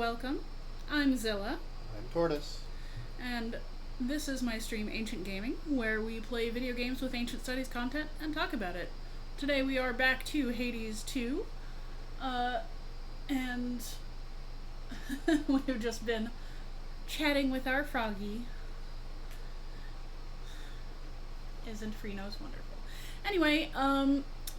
welcome. I'm Zilla, I'm Tortoise. and this is my stream Ancient Gaming, where we play video games with Ancient Studies content and talk about it. Today we are back to Hades 2, and we've just been chatting with our froggy. Isn't Freenos wonderful? Anyway,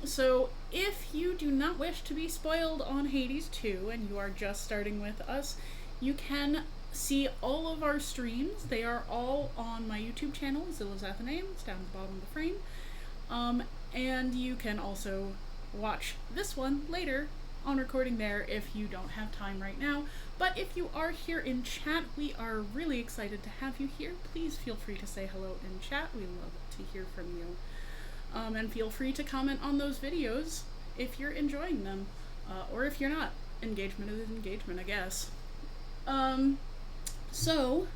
so if you do not wish to be spoiled on Hades 2 and you are just starting with us, you can see all of our streams. They are all on my YouTube channel, Zilla's Athenaeum. It's down at the bottom of the frame. And you can also watch this one later on recording there if you don't have time right now. But if you are here in chat, we are really excited to have you here. Please feel free to say hello in chat. We love to hear from you. And feel free to comment on those videos if you're enjoying them. Or if you're not. Engagement is engagement, I guess. So,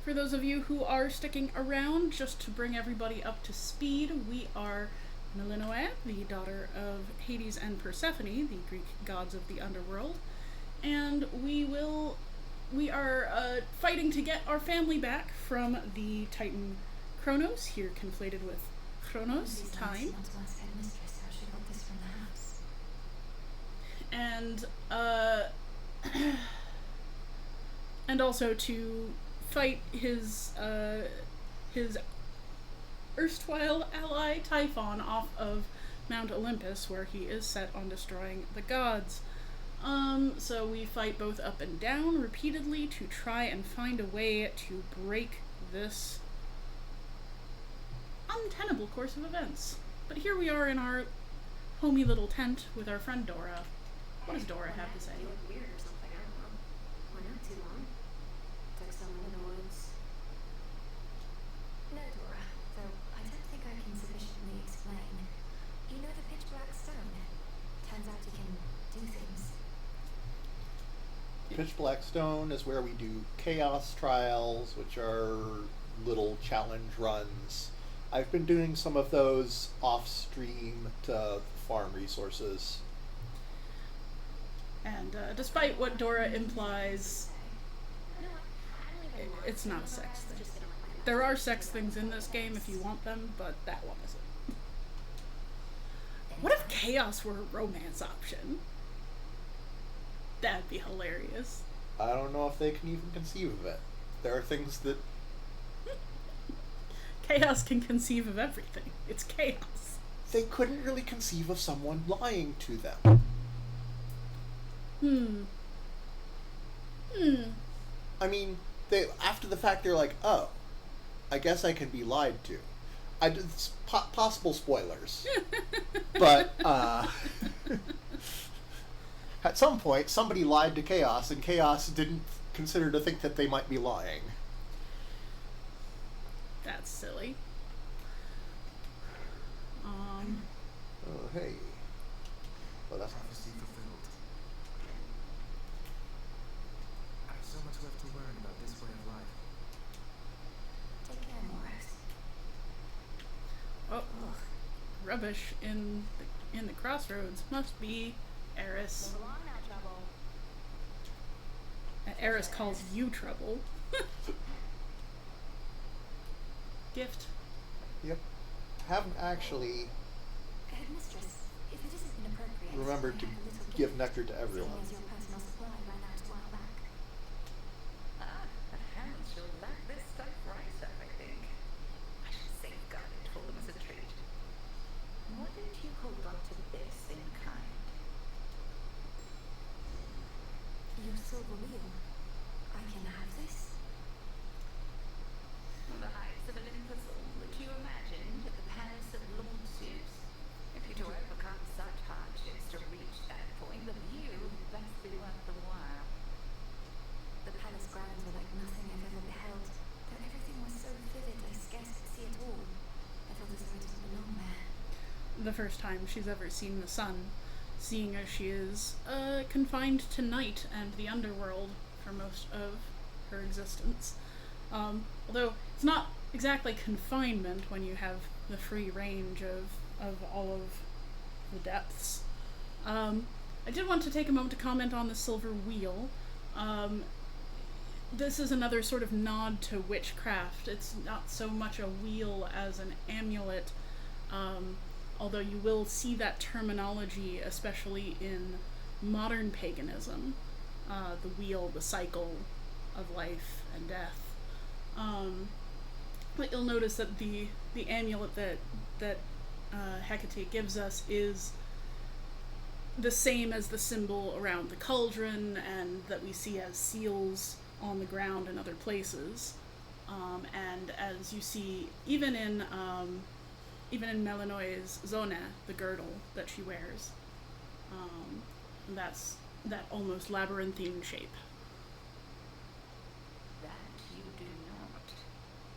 for those of you who are sticking around, just to bring everybody up to speed, we are Melinoë, the daughter of Hades and Persephone, the Greek gods of the underworld, and we are fighting to get our family back from the Titan Kronos, here conflated with Chronos, time. And also to fight his erstwhile ally Typhon off of Mount Olympus, where he is set on destroying the gods. So we fight both up and down repeatedly to try and find a way to break this untenable course of events. But here we are in our homey little tent with our friend Dora. What does Dora have to say? You look weird or something, I don't know. Why not too long? Took someone in the woods. No, Dora, though I don't think I can sufficiently explain. You know the pitch black stone? Turns out you can do things. Pitch Black Stone is where we do chaos trials, which are little challenge runs. I've been doing some of those off stream to farm resources. And despite what Dora implies, it's not a sex thing. There are sex things in this game if you want them, but that one isn't. What if chaos were a romance option? That'd be hilarious. I don't know if they can even conceive of it. There are things that... Chaos can conceive of everything. It's chaos. They couldn't really conceive of someone lying to them. I mean, they after the fact, they're like, oh, I guess I can be lied to. Possible spoilers. But, at some point, somebody lied to Chaos, and Chaos didn't consider to think that they might be lying. That's silly. Oh, hey. Well, that's not... Prophecy fulfilled. I have so much left to learn about this way of life. Take care, Morris. Oh, rubbish in the crossroads. Must be Eris. Move along now, Trouble. Eris calls you trouble. Gift. Yep. Haven't actually Mistress, if it isn't inappropriate, remembered to I have a little give gift, nectar to seeing everyone. as your personal supply ran out a while back. The hounds will like this stuff right up, I think. I should safeguard it for them as a treat. Why don't you hold on to this in kind? Your silver wheel. I can have this? The heights of Olympus, all that you imagined at the palace of Lord Zeus. If you're to overcome such hardships to reach that point, the view best be worth the while. The palace grounds were like nothing I've ever beheld, though everything was so vivid I scarce could see it all. I felt as though I didn't belong there. The first time she's ever seen the sun, seeing as she is confined to night and the underworld for most of her existence. Although it's not exactly confinement when you have the free range of all of the depths. I did want to take a moment to comment on the silver wheel. This is another sort of nod to witchcraft. It's not so much a wheel as an amulet, although you will see that terminology, especially in modern paganism. The wheel, the cycle of life and death. But you'll notice that the amulet that Hecate gives us is the same as the symbol around the cauldron, and that we see as seals on the ground in other places. And as you see, even in Melinoe's zone, the girdle that she wears, that's that almost labyrinthine shape. That you do not.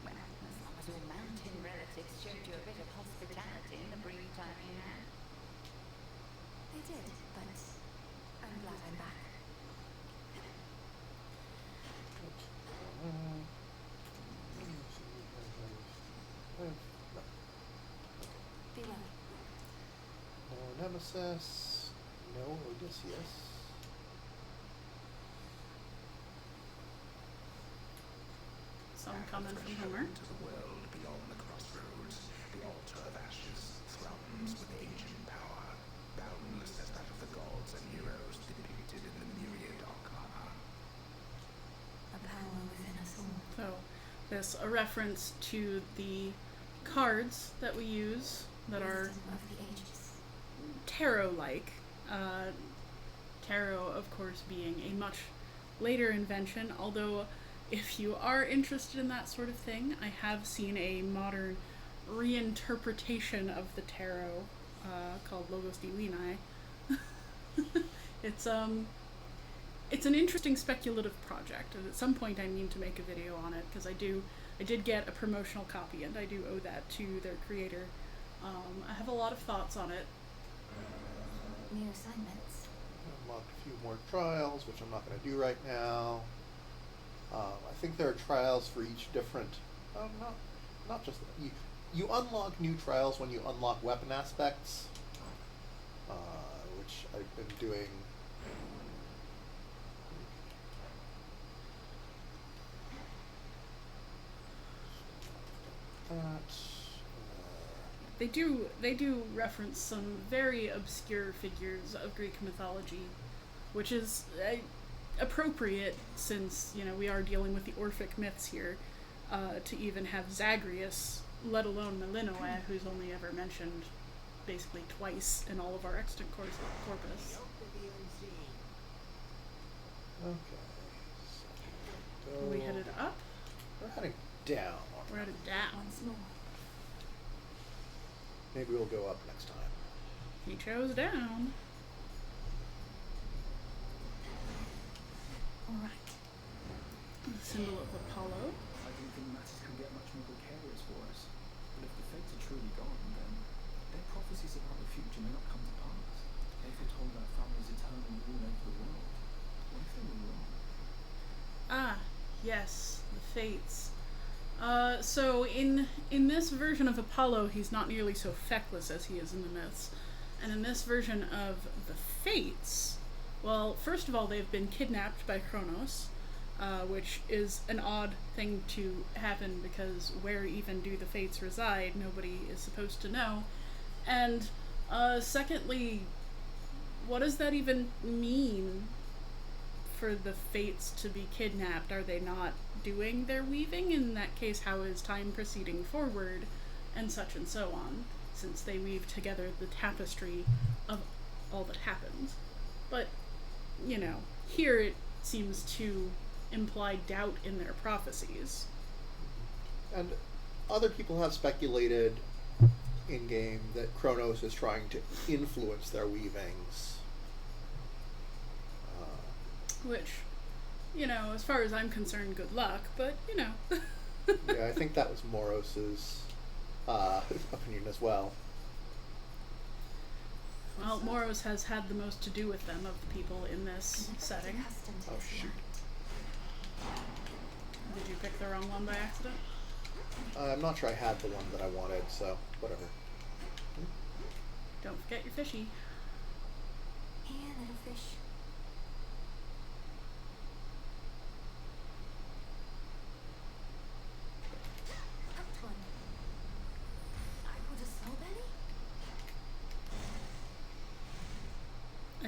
Well, as long as your mountain relatives showed you a bit of hospitality in the brief time you had. They did, but I'm glad I'm back. Be well. No Nemesis, no Odysseus. Some comment from Homer. To the world beyond the crossroads, the altar of ashes thrums with ancient power, boundless as that of the gods and heroes depicted in the myriad arcana. A power within us all. So, this a reference to the cards that we use that are Wisdom of the ages. tarot-like. Tarot, of course, being a much later invention, although if you are interested in that sort of thing, I have seen a modern reinterpretation of the tarot called Logos Divinae. It's an interesting speculative project, and at some point I mean to make a video on it, because I did get a promotional copy, and I do owe that to their creator. I have a lot of thoughts on it. New assignments. Unlock a few more trials, which I'm not going to do right now. I think there are trials for each different. Not just you unlock new trials when you unlock weapon aspects, which I've been doing. They do reference some very obscure figures of Greek mythology, which is appropriate since, we are dealing with the Orphic myths here, to even have Zagreus, let alone Melinoe, who's only ever mentioned basically twice in all of our extant corpus. Okay. So Are we headed up? We're heading down. We're headed down. Once more. Maybe we'll go up next time. He chose down. Alright. The symbol of Apollo. I didn't think matters could get much more precarious for us. But if the fates are truly gone, then their prophecies about the future may not come to pass. They foretold our family's eternal rule over the world. What if they were wrong? Ah, yes, the fates. So in this version of Apollo, he's not nearly so feckless as he is in the myths. And in this version of the fates, well, first of all, they've been kidnapped by Kronos, which is an odd thing to happen because where even do the fates reside, nobody is supposed to know. And secondly, what does that even mean for the fates to be kidnapped? Are they not doing their weaving? In that case, how is time proceeding forward, and so on, since they weave together the tapestry of all that happens. But, here it seems to imply doubt in their prophecies. And other people have speculated in-game that Kronos is trying to influence their weavings. Which, as far as I'm concerned, good luck, but, Yeah, I think that was Moros's opinion as well. Well, Moros has had the most to do with them of the people in this setting. Accustomed to Oh, this shoot. light. Did you pick the wrong one by accident? I'm not sure I had the one that I wanted, so whatever. Don't forget your fishy. Here, little fish.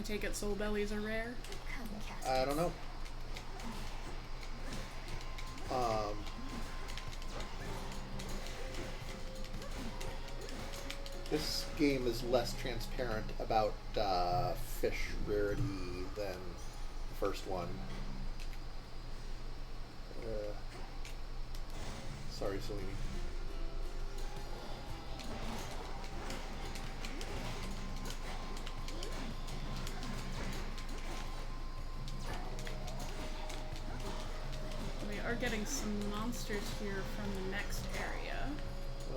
I take it soul bellies are rare. Come, cat. I don't know. This game is less transparent about fish rarity than the first one. Sorry, Selene. We are getting some monsters here from the next area.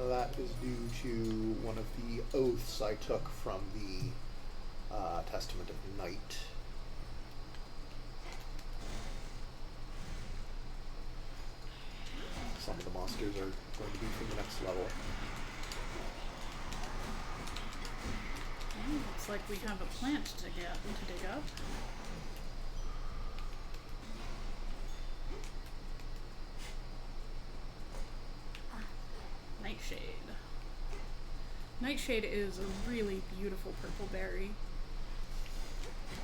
That is due to one of the oaths I took from the Testament of Night. Some of the monsters are going to be from the next level. Looks like we have a plant to dig up. Nightshade. Nightshade is a really beautiful purple berry.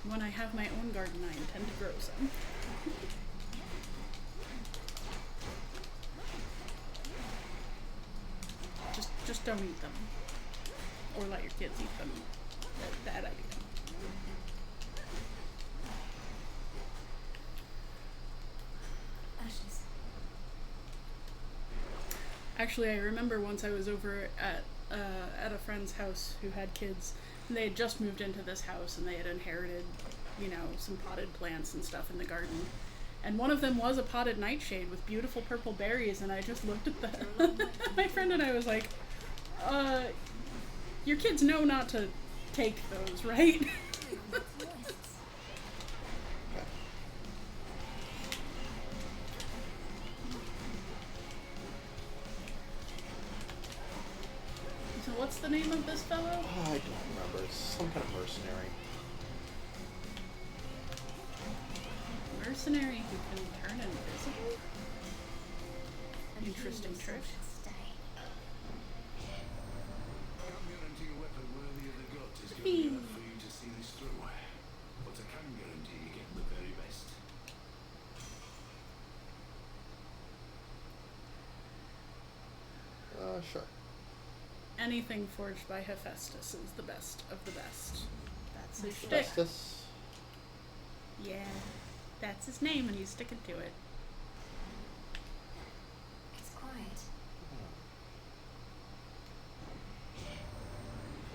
When I have my own garden, I intend to grow some. Just don't eat them. Or let your kids eat them. Bad idea. Ashes. Actually, I remember once I was over at a friend's house who had kids, and they had just moved into this house, and they had inherited, some potted plants and stuff in the garden. And one of them was a potted nightshade with beautiful purple berries, and I just looked at my friend and I was like, your kids know not to take those, right? So what's the name of this fellow? I don't remember. It's some kind of mercenary. Mercenary who can turn invisible? Interesting trick. Can't guarantee a weapon worthy of the gods is going to be enough for you to see this through. But I can guarantee you get the very best. Sure. Anything forged by Hephaestus is the best of the best. That's his shtick. Festus. Yeah, that's his name, and he's sticking to it. It's quiet.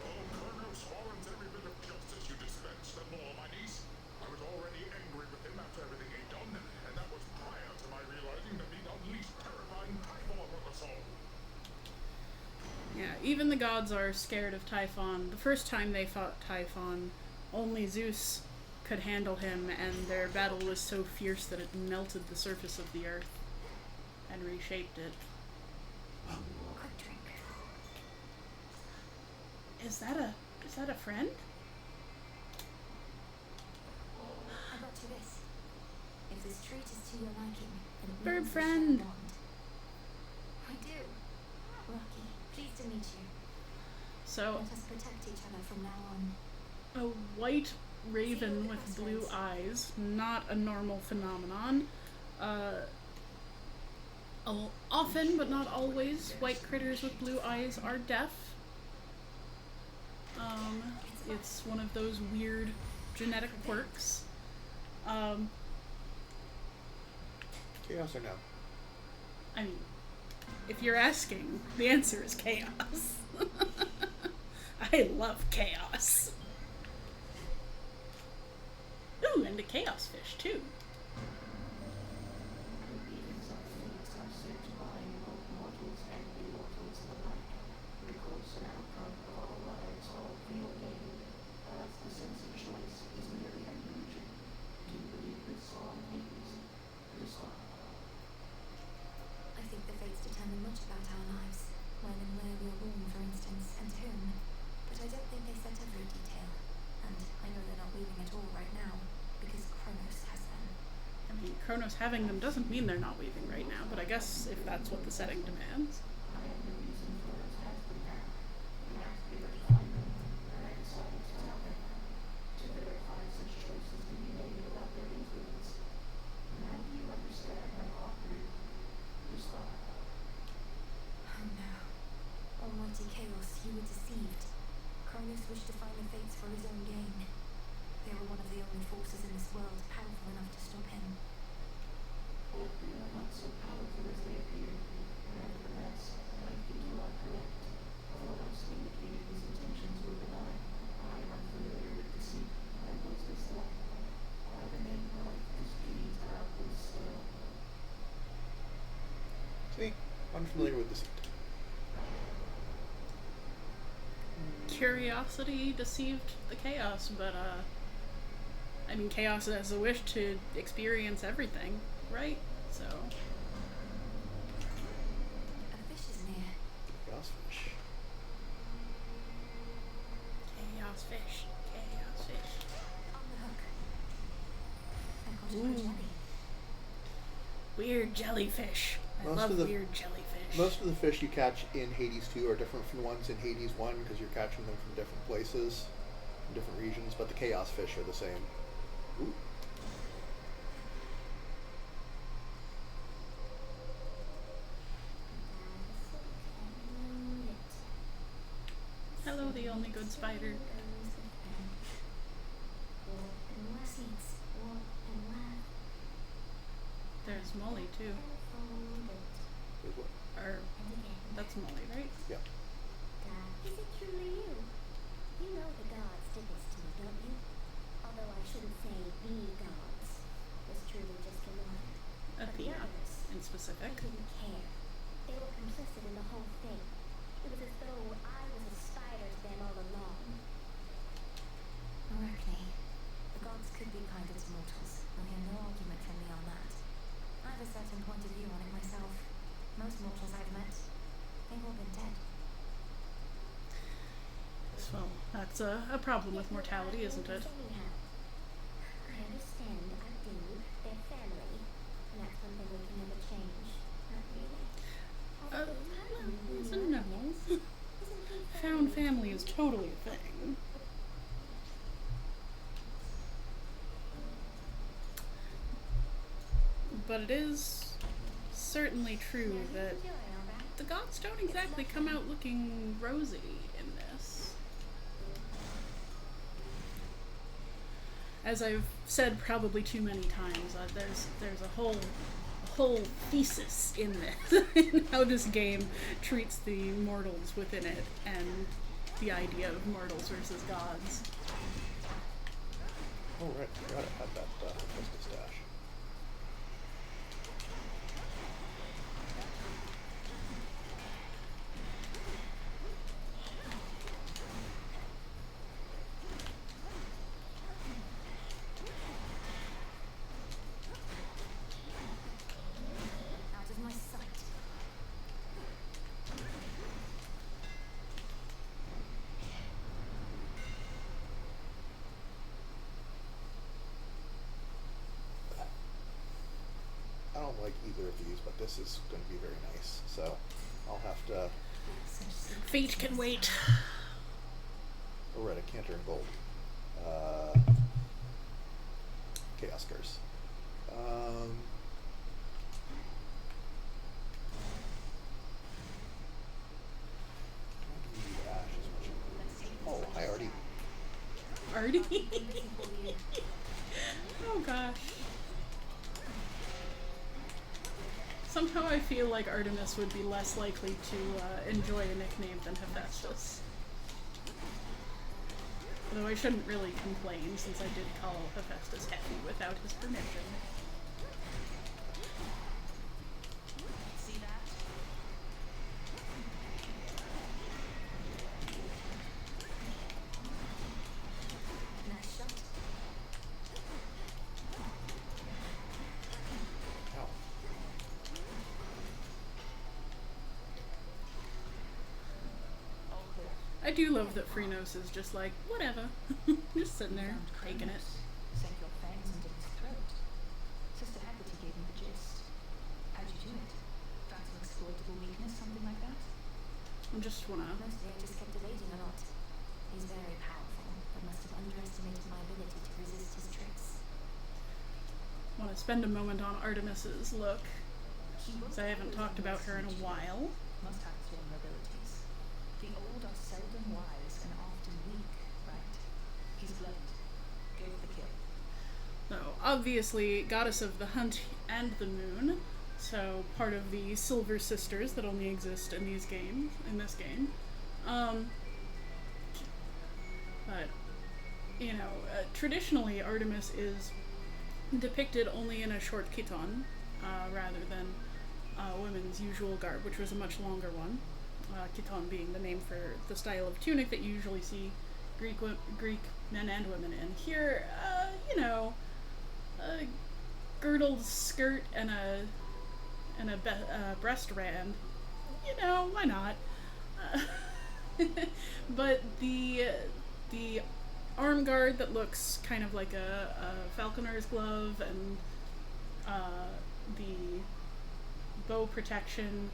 Oh, Kronos warrants every bit of justice you dispensed, and more, my niece. I was already angry with him after everything he'd done, and that was prior to my realizing that he'd unleashed terrifying Typhon on us all. Yeah, even the gods are scared of Typhon. The first time they fought Typhon, only Zeus could handle him, and their battle was so fierce that it melted the surface of the earth and reshaped it. Quick drink. Is that a friend? I brought you this. If this treat is to your liking, then it Bird means we friend. shall bond. I do. Rocky, pleased to meet you. So, Let us protect each other from now on. a white raven with blue eyes, not a normal phenomenon. Often, but not always, white critters with blue eyes are deaf. It's one of those weird genetic quirks. Chaos or no? I mean, if you're asking, the answer is chaos. I love chaos. Ooh, and a chaos fish, too. I think the fates determine much about our lives. When and where we are born, for instance, and to whom. But I don't think they set every detail. And I know they're not weaving at all right now, because Kronos has them. I mean, Kronos having them doesn't mean they're not weaving right now, but I guess if that's what the setting demands. just wished to find the fates for his own gain. They were one of the only forces in this world powerful enough to stop him. They are not so powerful as they appear. Nevertheless, I think you are correct. Although I've indicated his intentions were benign, I am familiar with deceit and was misled. By the name of his deeds are still. See, unfamiliar with deceit. Curiosity deceived the chaos, but I mean, chaos has a wish to experience everything, right? So A fish is near. Chaos fish. chaos fish, chaos fish. On the hook. I caught it on Ooh. jelly. Weird jellyfish. I Most love of the- weird jellyfish. Most of the fish you catch in Hades 2 are different from the ones in Hades 1 because you're catching them from different places, from different regions, but the chaos fish are the same. Ooh. Hello, the only good spider. There's Molly too. Wait, what? Or that's Molly, right? Yeah. Is it truly you? You know the gods did this to me, don't you? Although I shouldn't say the gods. Was truly just a woman. But the Athena, others, in I specific. didn't care. They were complicit in the whole thing. It was as though I was a spider to them all along. Arachne. The gods could be kinder to mortals. I'll hear no argument from me on that. I have a certain point of view on it myself. Most mortals I've met, they've all been dead. Well, that's a problem with mortality, isn't it? Anyhow, I understand, I do. They're family. And that's something we can never change. Not really. So no. Found family is totally a thing. But it is certainly true that the gods don't exactly come out looking rosy in this. As I've said probably too many times, there's a whole thesis in this, in how this game treats the mortals within it, and the idea of mortals versus gods. Oh, right. I forgot I had that Hephaestus stash. Out of my sight. I don't like either of these, but this is going to be very nice. So I'll have to. Such secrets Fate can in this wait. Oh, right, I can't turn gold. Chaos Curse. Don't need Ash as much. Oh, hi, Artie. Artie? Oh gosh. Somehow I feel like Artemis would be less likely to enjoy a nickname than Hephaestus. Although I shouldn't really complain since I did call Hephaestus Hefe without his permission. See that? Nice shot. Ow. All clear. I do love that Phrynos is just like, whatever. Just sitting there, taking it. Sank your fangs into his throat. Sister Haggerty gave me the gist. How'd you do it? Found some exploitable weakness, something like that? I just wanna. Mostly I just kept evading a lot. He's very powerful, but must have underestimated my ability to resist his tricks. Want to spend a moment on Artemis's look, He because I haven't talked about her in a while. Must have its vulnerabilities. The old are seldom wise and often weak. obviously goddess of the hunt and the moon, so part of the Silver Sisters that only exist in this game. But, traditionally Artemis is depicted only in a short chiton, rather than women's usual garb, which was a much longer one. Chiton being the name for the style of tunic that you usually see Greek men and women in. Here, a girdled skirt and a breast rand. Why not? But the arm guard that looks kind of like a falconer's glove, and the bow protection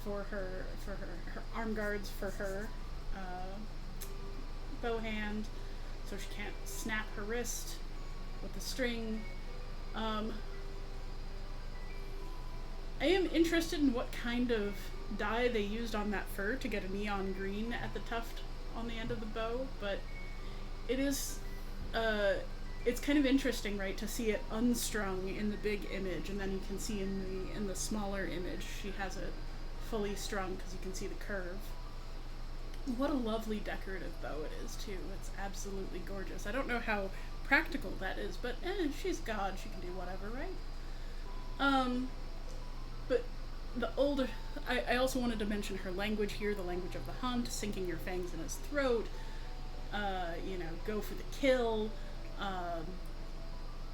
for her arm guards for her bow hand, so she can't snap her wrist with the string. I am interested in what kind of dye they used on that fur to get a neon green at the tuft on the end of the bow, but it is it's kind of interesting, right, to see it unstrung in the big image, and then you can see in the smaller image she has it fully strung because you can see the curve. What a lovely decorative bow it is too. It's absolutely gorgeous. I don't know how practical that is, but she's God, she can do whatever, right? But the older, I also wanted to mention her language here, the language of the hunt, sinking your fangs in his throat, go for the kill.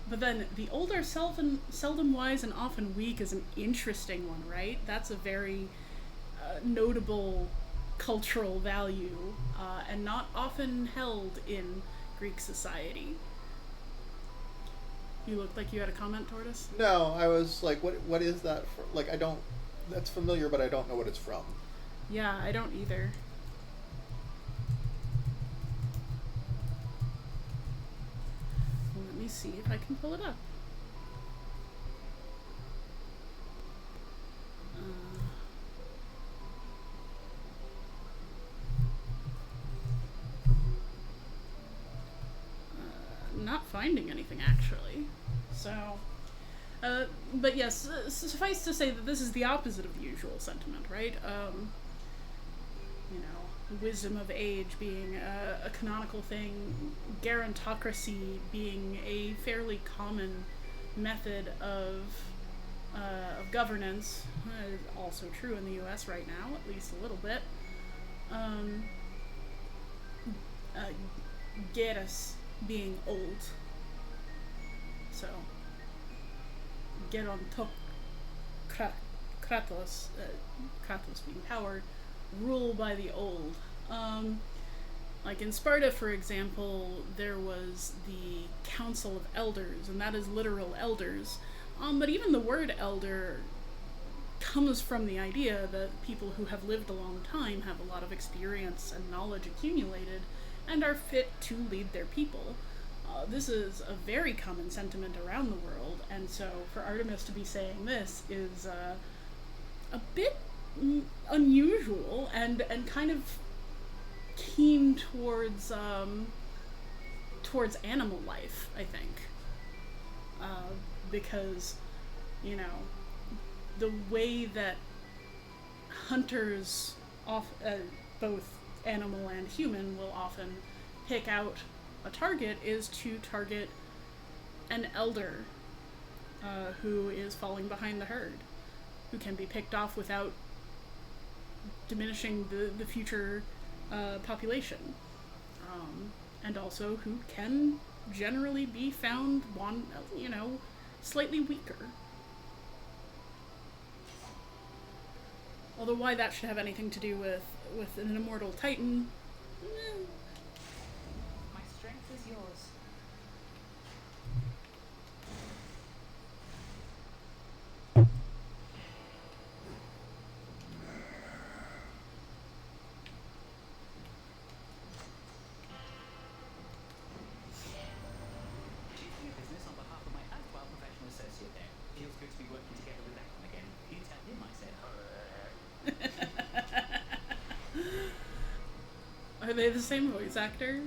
But then the older, seldom wise and often weak is an interesting one, right? That's a very notable cultural value, and not often held in Greek society. You looked like you had a comment, Tortoise? No, I was like, what is that for? Like, I don't, that's familiar, but I don't know what it's from. Yeah, I don't either. Let me see if I can pull it up. Not finding anything, actually. So, but yes, suffice to say that this is the opposite of the usual sentiment, right? Wisdom of age being a canonical thing, gerontocracy being a fairly common method of governance, also true in the U.S. right now, at least a little bit. Geras being old, so Kratos being power, rule by the old. Like in Sparta, for example, there was the Council of Elders, and that is literal elders. But even the word elder comes from the idea that people who have lived a long time have a lot of experience and knowledge accumulated and are fit to lead their people. This is a very common sentiment around the world, and so for Artemis to be saying this is a bit unusual and kind of keen towards animal life, I think, because the way that hunters both animal and human will often pick out a target is to target an elder who is falling behind the herd, who can be picked off without diminishing the future population, and also who can generally be found slightly weaker. Although why that should have anything to do with an immortal titan, My strength is yours. Chiefing your business on behalf of my erstwhile professional associate there. Feels good to be working together with that one again. You tell him I said, Are they the same voice actor?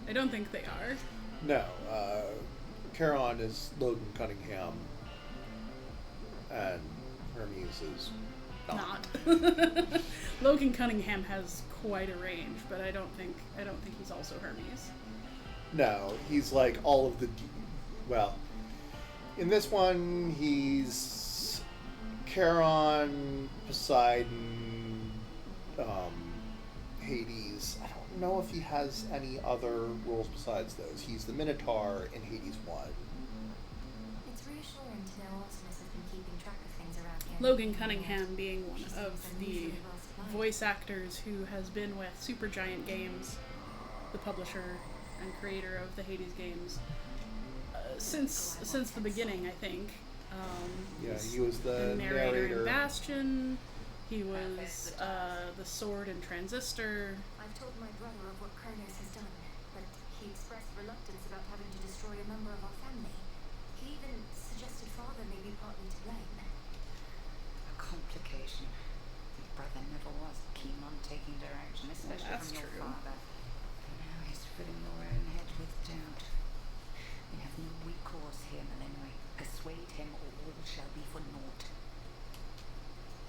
I don't think they are. No, Charon is Logan Cunningham, and Hermes is not. Logan Cunningham has quite a range, but I don't think he's also Hermes. No, he's like all of the. Well, in this one, he's Charon, Poseidon, Hades. I don't know if he has any other roles besides those. He's the Minotaur in Hades 1. It's reassuring to know Artemis has been keeping track of things around here. Logan Cunningham being one of the voice actors who has been with Supergiant Games, the publisher and creator of the Hades games, since the beginning, I think. Yeah, he was the narrator in Bastion. He was the sword in Transistor. I've told my brother of what Kronos has done, but he expressed reluctance about having to destroy a member of our family. He even suggested father may be partly to blame. A complication. Your brother never was keen on taking direction, especially that's from your true. father. Now he's filling your own head with doubt. You have no recourse here, Melenoi. Persuade him or all shall be for naught.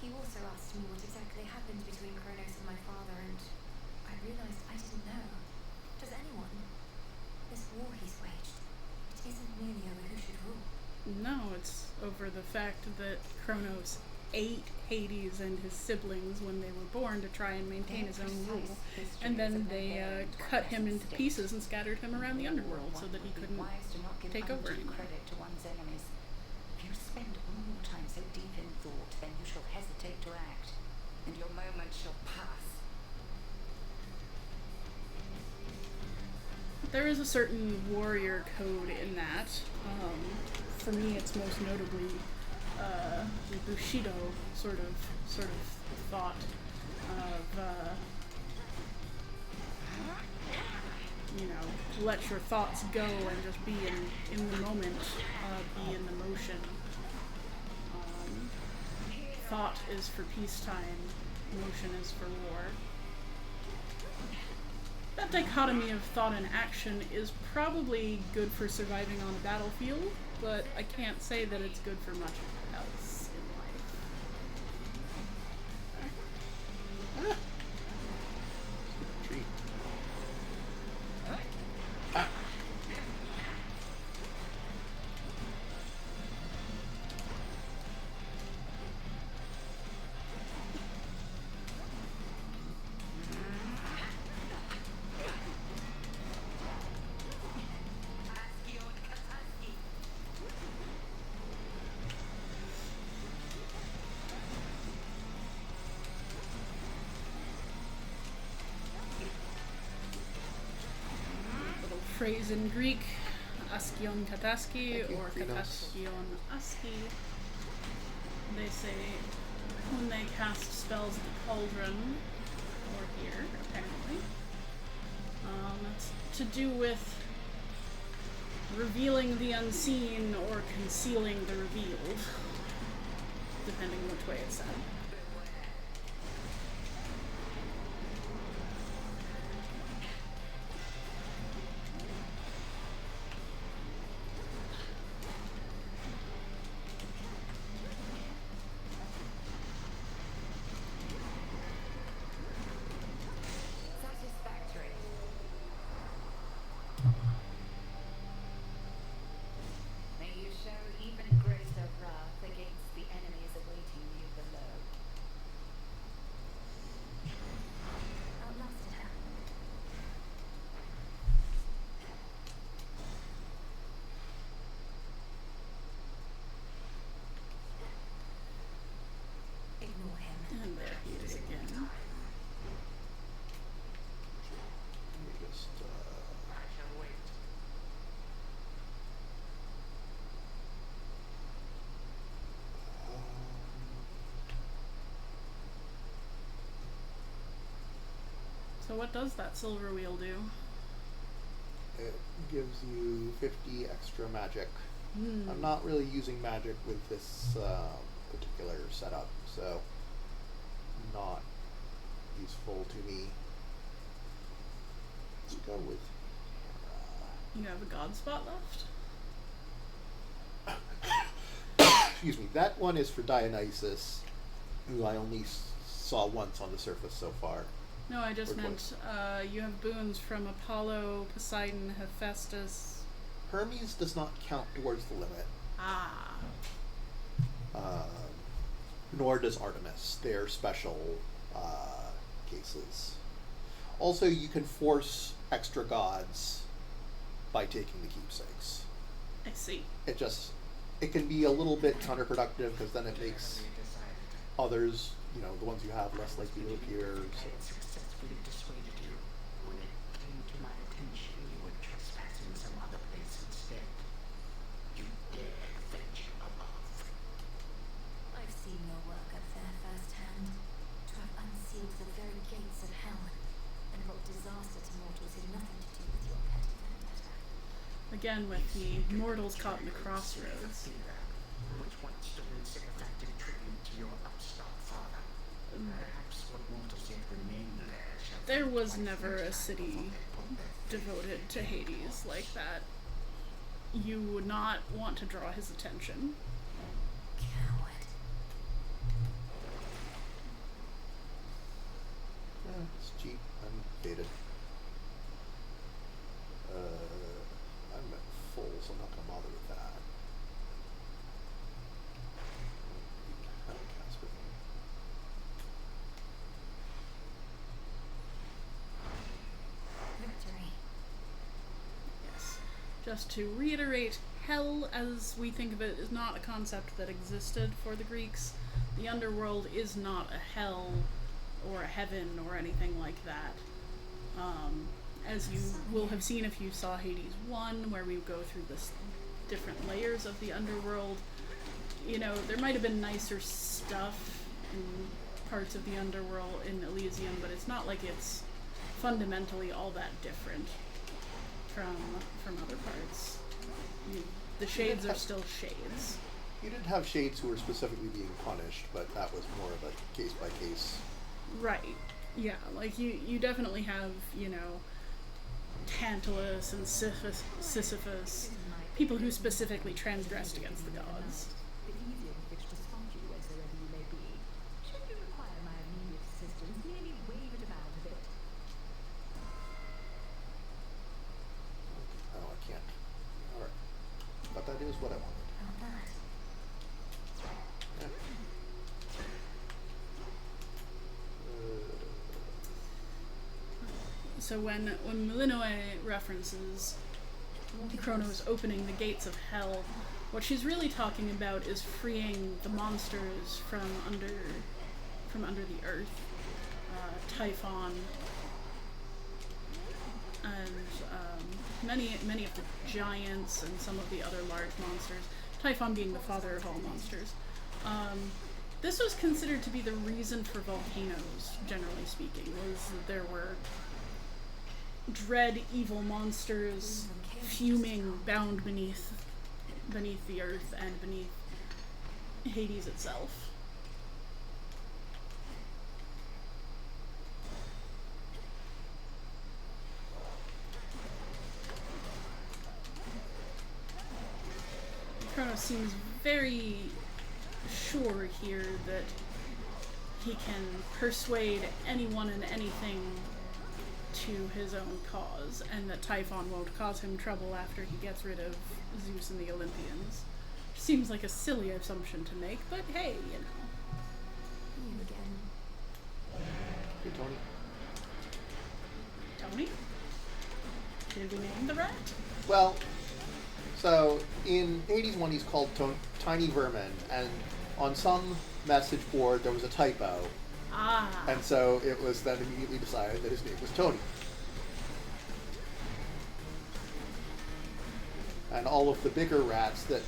He also asked me what exactly happened between Kronos and my father, and I realized I didn't know. Does anyone? This war he's waged, it isn't merely over who should rule. No, it's over the fact that Kronos ate Hades and his siblings when they were born to try and maintain his own rule. And then they cut him into pieces and scattered him around the underworld so that he couldn't take over anymore. Credit to one's enemies. If you spend all your time so deep in thought, then you shall hesitate to act, and your moment shall pass. There is a certain warrior code in that. For me, it's most notably the Bushido sort of thought of let your thoughts go and just be in the moment, be in the motion. Thought is for peacetime, motion is for war. That dichotomy of thought and action is probably good for surviving on a battlefield, but I can't say that it's good for much else in life. Tree. Little phrase in Greek, askion kataski Thank you, or Frinos. kataskion aski. They say when they cast spells at the cauldron, or here apparently, it's to do with revealing the unseen or concealing the revealed, depending on which way it's said. Satisfactory. May you show even greater wrath against the enemies awaiting you below. Outlasted her. Ignore him. And there he is again. Let me just. I shall wait. So what does that silver wheel do? It gives you 50 extra magic. Hmm. I'm not really using magic with this particular setup, so not useful to me. Let's go with You have a god spot left? excuse me, that one is for Dionysus, who I only saw once on the surface so far. No, I just Or meant you have boons from Apollo, Poseidon, Hephaestus. Hermes does not count towards the limit, Ah. nor does Artemis. They are special cases. Also, you can force extra gods by taking the keepsakes. I see. It can be a little bit counterproductive because then it makes others, the ones you have, less likely to appear. I had successfully dissuaded you. When it came to my attention, you were trespassing some other place instead. You dared venture above. I've seen your work up there firsthand. To have unsealed the very gates of hell and brought disaster to mortals who had nothing to do with your petty vendetta. Again, with the mortals caught in the crossroads. Which once stood in sycophantic tribute to your upstart father. Perhaps what mortals yet remain there shall There think was twice never each a time city before they put their foot devoted to Hades like that. You would not want to draw his attention. Coward. It's cheap. I'm faded. I'm at full, so I'm not going to bother with that. Casper. Victory. Yes. Just to reiterate, hell, as we think of it, is not a concept that existed for the Greeks. The underworld is not a hell or a heaven or anything like that. As you will have seen if you saw Hades 1, where we go through this different layers of the underworld, there might have been nicer stuff in parts of the underworld in Elysium, but it's not like it's fundamentally all that different from other parts. The shades are still shades. You did have shades who were specifically being punished, but that was more of a case by case. Right. Yeah, like you definitely have, Tantalus and Sisyphus, people who specifically transgressed against the gods. It's easier with which to spot you wheresoever you may be. Should you require my immediate assistance, merely wave it about a bit. Oh, I can't. Alright. But that is what I wanted. Not that. Yeah. So when Melinoe references Kronos opening the gates of hell, what she's really talking about is freeing the monsters from under the earth. Typhon and many of the giants and some of the other large monsters. Typhon being the father of all monsters. This was considered to be the reason for volcanoes, generally speaking, was that there were dread evil monsters fuming, bound beneath the earth and beneath Hades itself. Kronos seems very sure here that he can persuade anyone and anything to his own cause, and that Typhon won't cause him trouble after he gets rid of Zeus and the Olympians. Seems like a silly assumption to make, but hey, You again. Hey, Tony. Tony? Did we name the rat? Well, so in Hades 1 he's called Tiny Vermin, and on some message board there was a typo. Ah. And so it was then immediately decided that his name was Tony. And all of the bigger rats that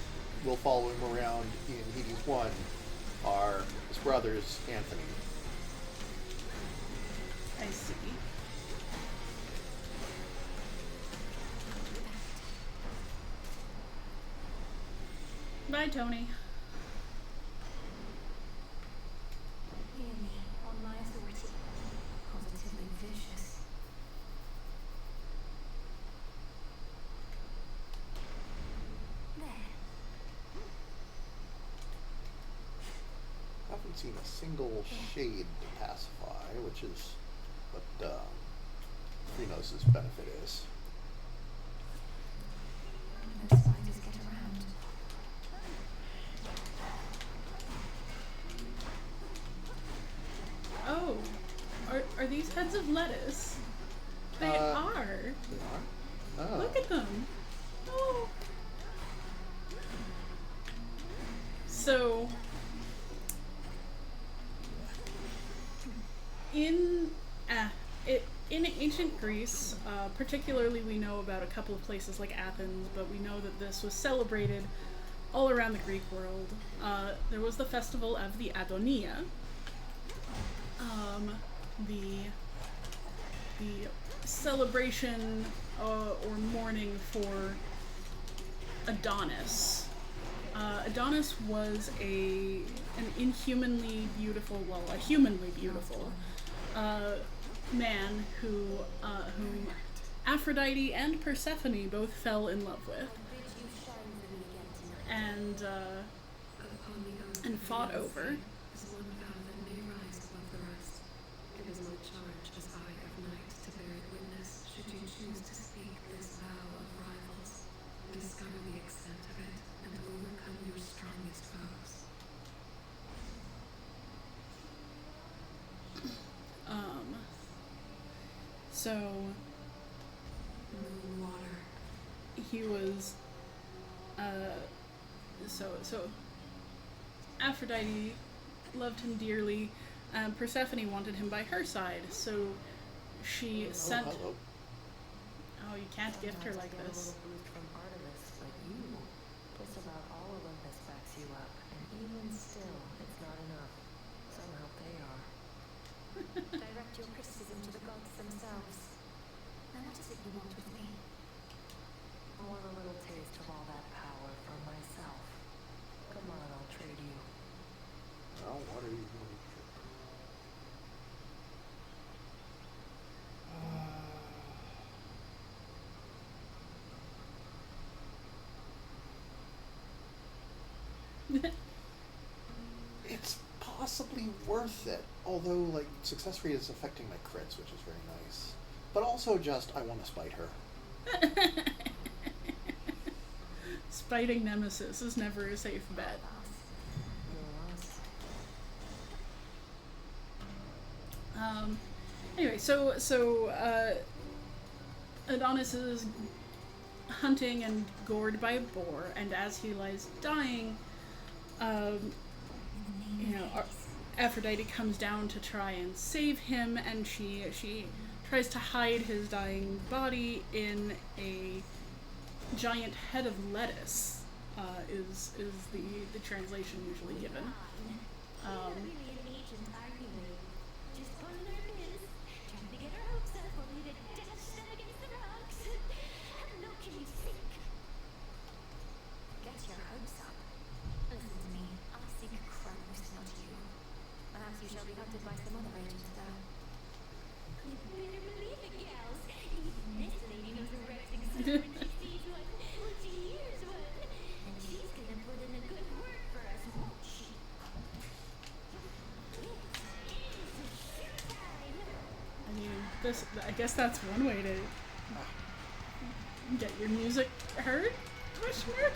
will follow him around in Hades 1 are his brothers, Anthony. I see. Bye, Tony. Hear me on my authority. Positively vicious. There. seen a single shade to pacify, which is what Phrenos' benefit is. Those spiders get around. Oh, are these heads of lettuce? They are. They are? Oh. Look at them. Oh. So, in ancient Greece, particularly we know about a couple of places like Athens, but we know that this was celebrated all around the Greek world. There was the festival of the Adonia, the celebration or mourning for Adonis. Adonis was a humanly beautiful man whom Aphrodite and Persephone both fell in love with, and fought over. Is one vow that may rise above the rest. It is my charge as Eye of Night to bear it witness, should you choose to speak this vow of rivals. Discover the extent of it, and overcome your strongest foes. So Moon water. he was so Aphrodite loved him dearly. Persephone wanted him by her side, so she sent. Hello. Oh, you can't gift her like Sometimes this. you get a little boost from Artemis, but you, just about all Olympus backs you up, and even still, it's not enough. Somehow they are. Direct your criticism to the gods themselves. Now what is it you want with me? I want a little taste of all that power for myself. Come on, I'll trade you. Well, what are you going to It's possibly worth it, although like success rate is affecting my crits, which is very nice. But also just I want to spite her. Spiting Nemesis is never a safe bet. Anyway, so Adonis is hunting and gored by a boar, and as he lies dying, Aphrodite comes down to try and save him, and she tries to hide his dying body in a giant head of lettuce. Is the translation usually given. Not really an agent, are you? Just pulling our biz, trying to get our hopes up, only to dash them against the rocks. No, can you sink? Get your hopes up. Listen to me. I seek Kronos, not you. Perhaps you shall be hunted by some other agent, though. You better believe it, gals. Even this lady knows a Rex exists when she sees one, when she hears one. And she's gonna put in a good word for us, won't she? I mean, I guess that's one way to get your music heard? Question mark?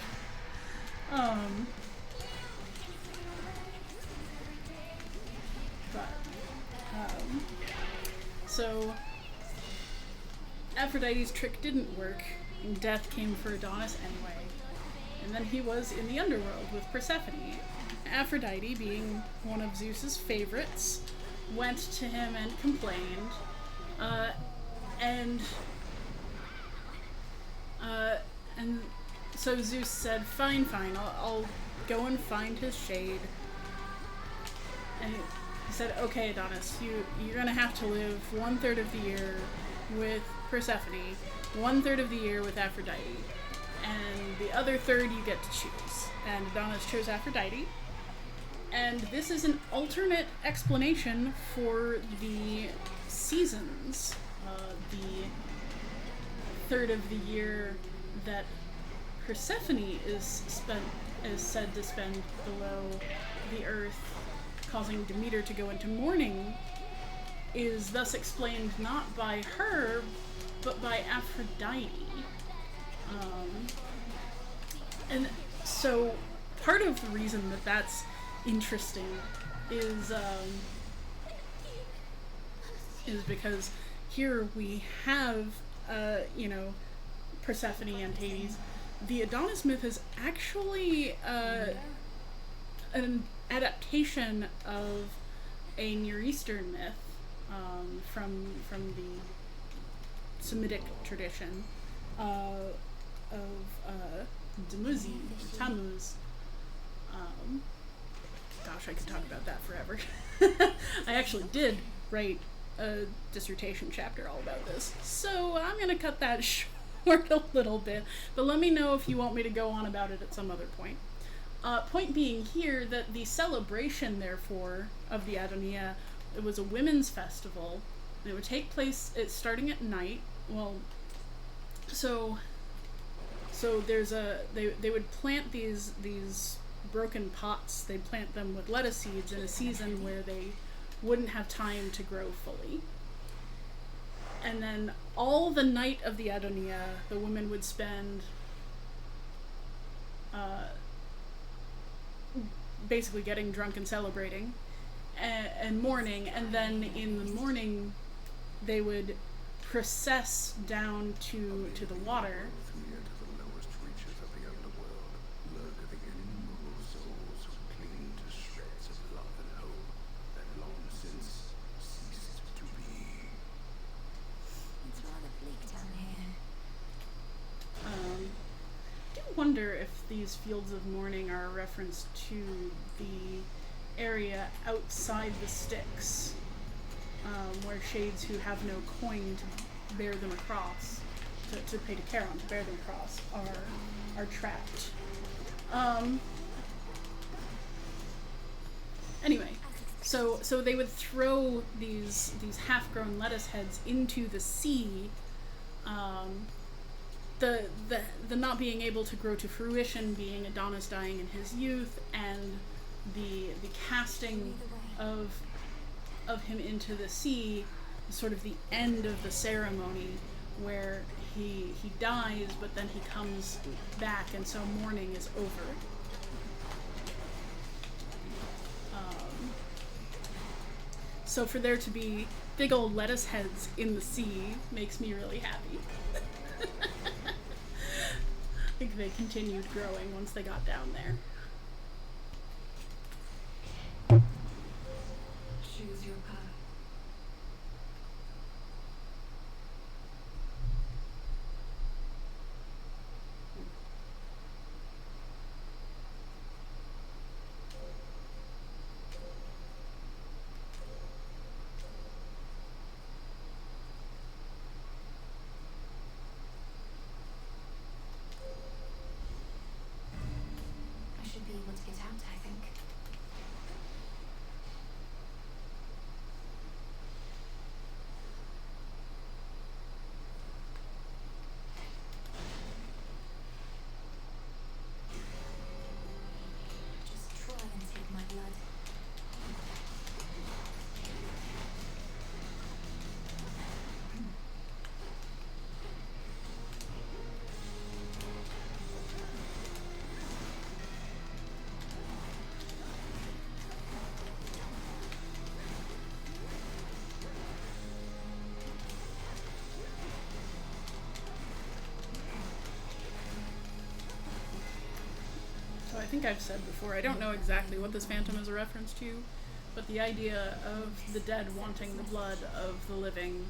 So Aphrodite's trick didn't work, and death came for Adonis anyway. And then he was in the underworld with Persephone. Aphrodite, being one of Zeus's favorites, went to him and complained. And so Zeus said, fine, I'll go and find his shade. And he said, okay, Adonis, you're gonna have to live 1/3 of the year with Persephone, 1/3 of the year with Aphrodite, and the other third you get to choose. And Adonis chose Aphrodite. And this is an alternate explanation for the seasons. The third of the year that Persephone is said to spend below the earth, causing Demeter to go into mourning is thus explained not by her, but by Aphrodite. And so part of the reason that that's interesting is because here we have, Persephone and Hades. The Adonis myth is actually an adaptation of a Near Eastern myth from the Semitic tradition of Dumuzi, or Tammuz. Gosh, I could talk about that forever. I actually did write a dissertation chapter all about this, so I'm going to cut that short a little bit, but let me know if you want me to go on about it at some other point. Point being here that the celebration, therefore, of the Adonia, it was a women's festival. It would take place starting at night. Well, so there's they would plant these broken pots. They'd plant them with lettuce seeds in a season where they wouldn't have time to grow fully. And then all the night of the Adonia, the women would spend basically getting drunk and celebrating and mourning, and then in the morning they would process down to the water. Wonder if these fields of mourning are a reference to the area outside the Styx, where shades who have no coin to bear them across, to pay to Charon to bear them across, are trapped. Anyway, so they would throw these half-grown lettuce heads into the sea. The not being able to grow to fruition being Adonis dying in his youth, and the casting of him into the sea is sort of the end of the ceremony, where he dies, but then he comes back, and so mourning is over. So for there to be big old lettuce heads in the sea makes me really happy. I think they continued growing once they got down there. Choose your path. I should be able to get out, I think. Just try and take my blood. So I think I've said before, I don't know exactly what this phantom is a reference to, but the idea of the dead wanting the blood of the living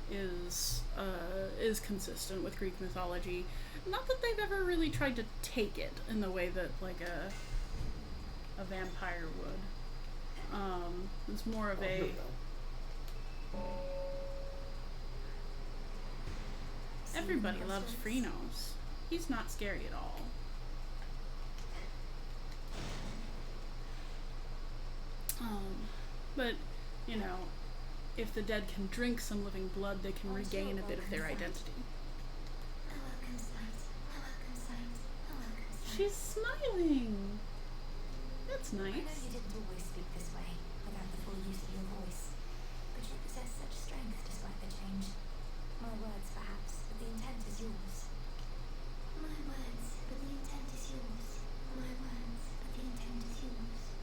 is consistent with Greek mythology. Not that they've ever really tried to take it in the way that like a vampire would. It's more of a everybody loves Phrynos. He's not scary at all. But, you know, if the dead can drink some living blood, they can regain a bit of their identity. A welcome sight. A welcome sight. A welcome sight. She's smiling. That's I know nice. you didn't always speak this way, full use of your voice. But you possess such strength despite the change. My words, perhaps, but the intent is yours. My words, but the intent is yours. My words, but the intent is yours.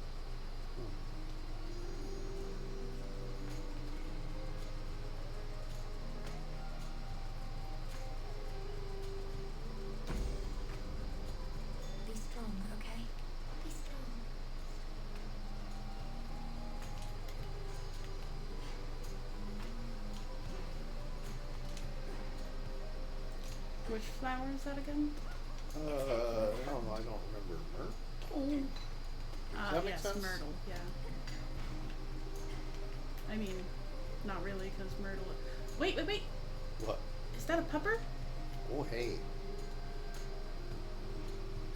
Be strong, okay? Be strong. Which flower is that again? I don't remember. Myrtle? that make Yes, sense? myrtle, yeah. I mean, not really, because myrtle... Wait! What? Is that a pupper? Oh, hey.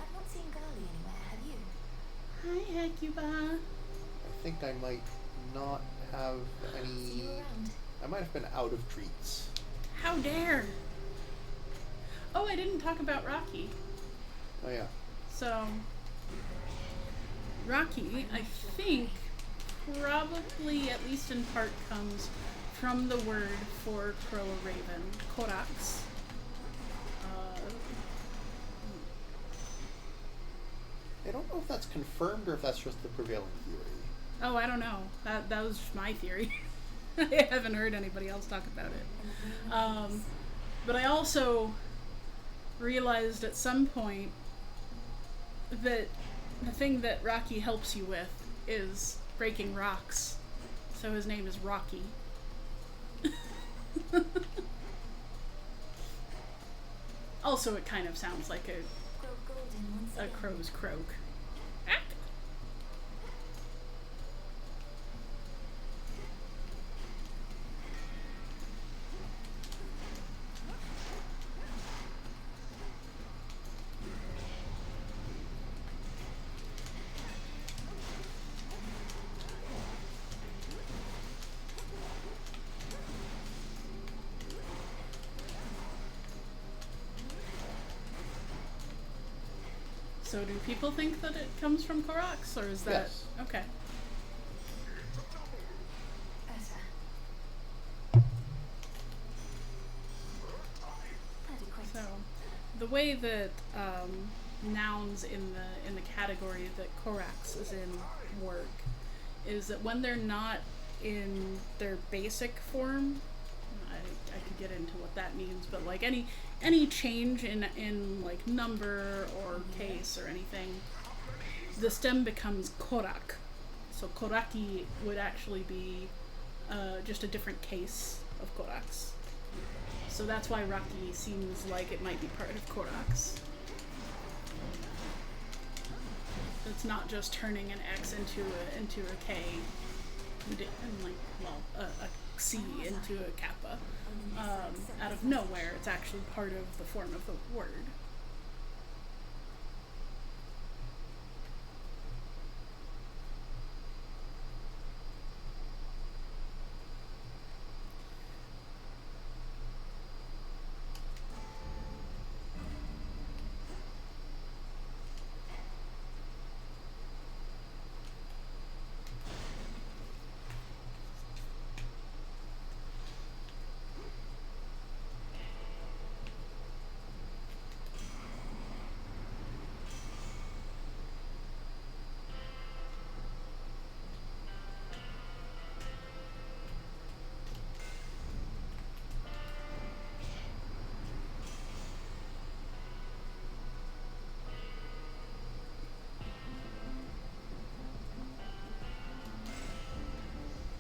I've not seen Girly anywhere, have you? Hi, Hecuba. I think I might not have See you any... around. I might have been out of treats. How dare! Oh, I didn't talk about Rocky. Oh, yeah. So, Rocky, I think, probably, at least in part, comes from the word for crow or raven, korax. I don't know if that's confirmed or if that's just the prevailing theory. Oh, I don't know. That was just my theory. I haven't heard anybody else talk about it. But I also realized at some point that the thing that Rocky helps you with is breaking rocks. So his name is Rocky. Also, it kind of sounds like Grow golden once a again. crow's croak. Ah! So do people think that it comes from Korax, or is that... Yes. Okay. Ursa. Bloody quick. So, the way that nouns in the category that Korax is in work is that when they're not in their basic form, I could get into what that means, but like any change in like number or case or anything, the stem becomes korak. So koraki would actually be just a different case of korax. So that's why Rocky seems like it might be part of korax. It's not just turning an X into a K, and like, well, a C into a kappa out of nowhere. It's actually part of the form of the word.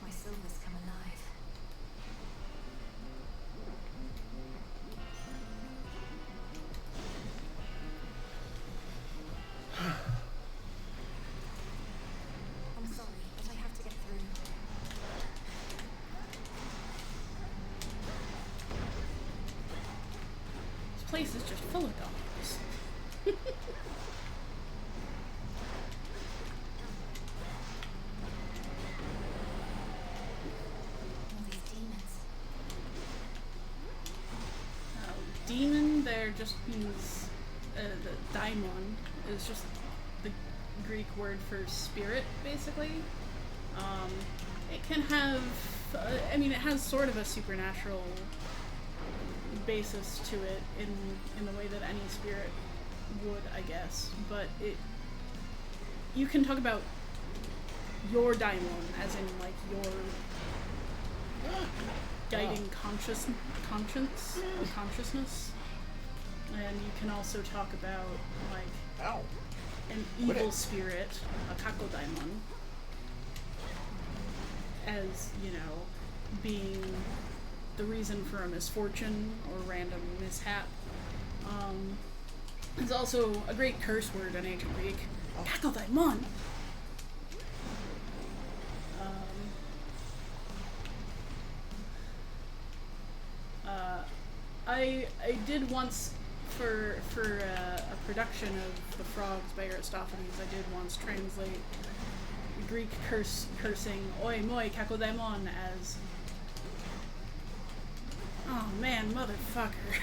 My silver's come alive. I'm sorry, but I have to get through. This place is just full of dogs. All these demons. Demon there just means the daimon is just the Greek word for spirit, basically. it can have, I mean, it has sort of a supernatural basis to it in the way that any spirit would, I guess. But you can talk about your daimon as in like your guiding consciousness, and you can also talk about like an evil spirit, a kako daimon, as, you know, being the reason for a misfortune or random mishap. It's also a great curse word in ancient Greek. Kako daimon! I did once for a production of The Frogs by Aristophanes. I did once translate Greek cursing "oi moi kakodaimon" as "oh man, motherfucker."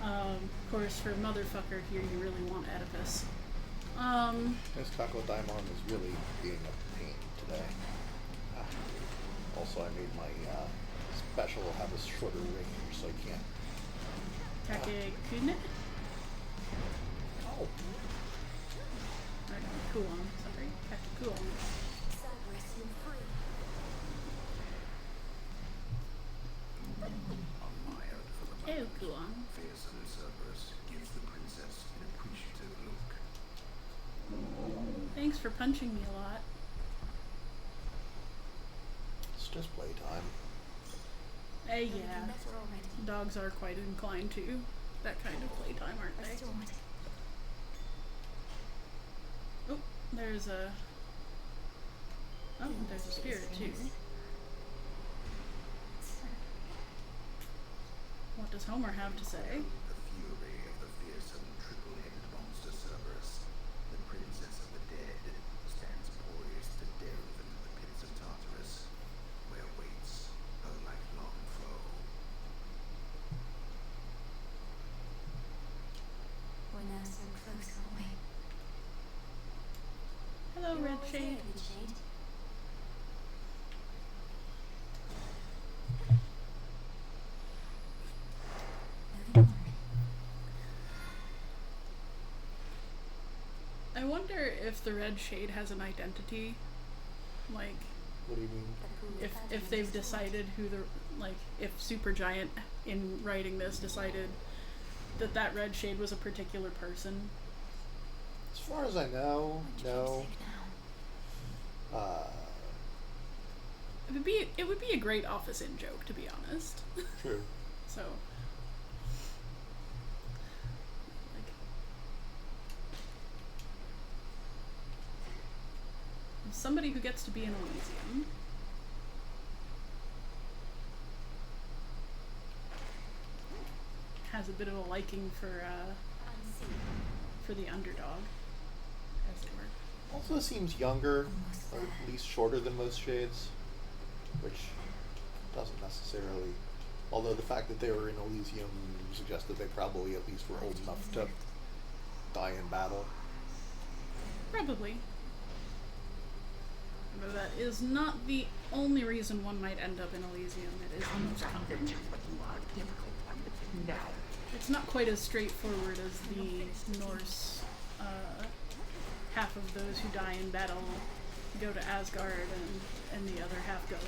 Of course, for motherfucker here, you really want Oedipus. This Kako Daimon is really being a pain today. Also, I made my special have a shorter range, so I can't. Kakekune? Oh. Kuon, sorry. Kakekuon. Cerberus, you're free. Admired for the Oh, Kuon. fearsome Cerberus gives the princess an appreciative look. Thanks for punching me a lot. It's just playtime. Hey, You're yeah. looking better already. Dogs are quite inclined to that kind of playtime, aren't they? Restored. Oh, there's a... Oh, there's a spirit, too. What does Homer have to say? The fury of the fearsome triple-headed monster Cerberus, the princess of the dead, stands poised to delve into the pits of Tartarus, where waits her lifelong foe. We're now so close, aren't we? Hello, You're Red always Shade. there, Red Shade. Moving on. I wonder if the Red Shade has an identity. Like, What do you mean? if they've decided who the... Like, if Supergiant, in writing this, decided that Red Shade was a particular person. As far as I know, no. It would be a great Office In joke, to be honest. True. So, like, somebody who gets to be in Elysium has a bit of a liking for the underdog, as it were. Also seems younger, or at least shorter than most shades, which doesn't necessarily... Although the fact that they were in Elysium suggests that they probably at least were old enough to die in battle. Probably. But that is not the only reason one might end up in Elysium. It is the most common. But you are difficult one now. It's not quite as straightforward as the Norse. Half of those who die in battle go to Asgard, and the other half go to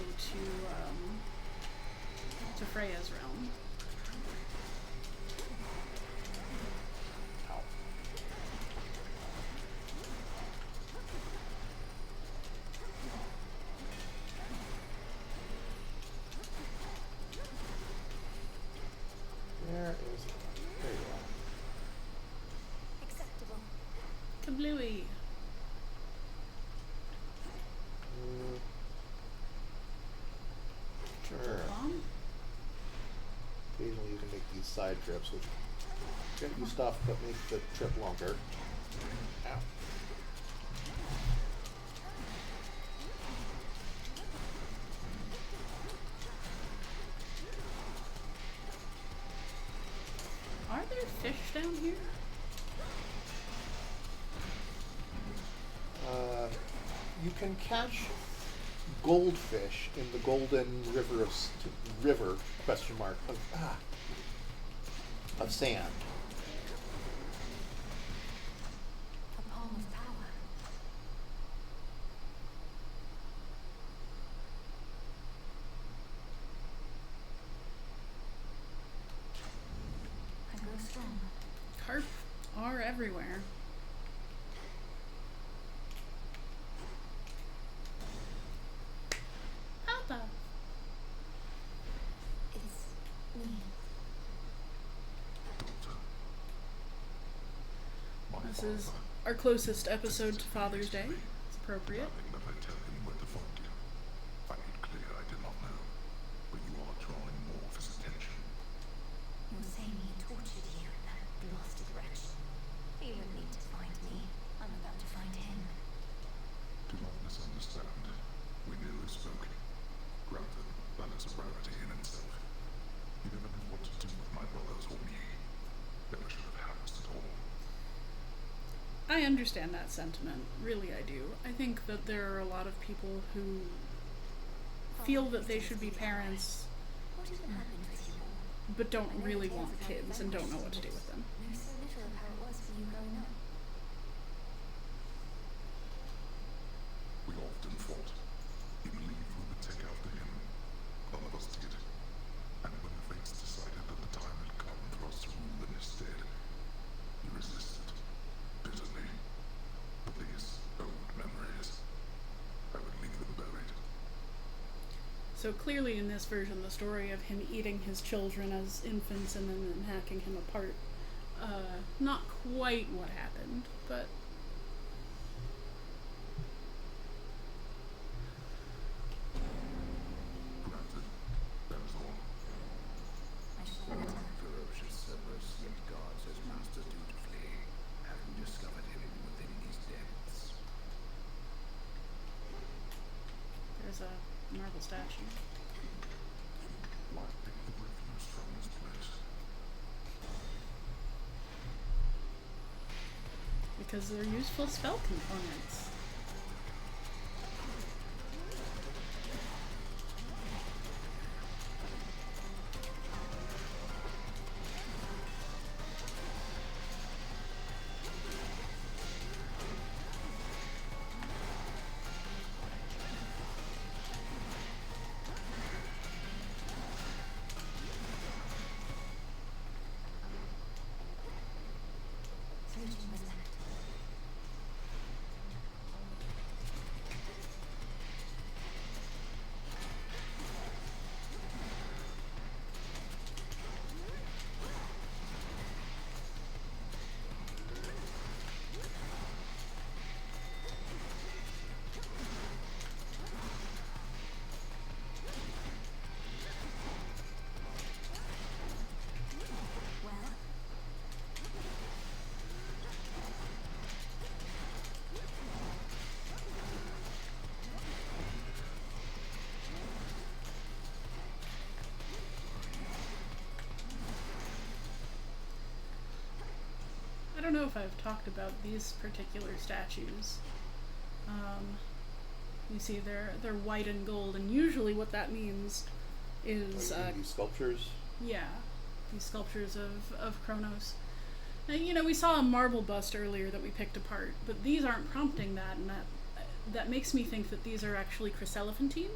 Freya's realm. There is... There you Acceptable. Kablooey. are. Sure. Bomb? Occasionally you can make these side trips, which get you stuff but make the trip longer. Ow. Are there fish down here? You can catch goldfish in the golden river question mark of sand. A palm of power. I grow strong. Carp are everywhere. Papa. It's me. Daughter. My This is father our closest episode to Father's Day. me, It's appropriate. demanding that I tell him where to find you. I made clear I did not know, but you are drawing more of his attention. You're saying he tortured you, that blasted wretch. He wouldn't need to find me. I'm about to find him. Do not misunderstand. We merely spoke. Granted, that is a rarity in itself. You never knew what to do with my brothers or me. Never should have happened at all. I understand that sentiment. Really, I do. I think that there are a lot of people who feel that they should be parents What even happened with you all? but don't really want kids and don't know what to do with them. Know so little of how it was for you growing up. We often fought. He believed we would take after him. None of us did. And when the fates decided that the time had come for us to rule in his stead, he resisted. Bitterly. But these old memories, I would leave them buried. So clearly in this version, the story of him eating his children as infants and then hacking him apart, not quite what happened, but Granted, that is all. I shall return. Ferocious Cerberus yet guards his master dutifully. Have you discovered him within these depths? there's a marble statue. Might be the refuse from this place. Because they're useful spell components. Searching was that. Well, I don't know if I've talked about these particular statues. You see, they're white and gold, and usually what that means is These sculptures. yeah, these sculptures of Kronos. Now, you know, we saw a marble bust earlier that we picked apart, but these aren't prompting that, and that makes me think that these are actually chryselephantine,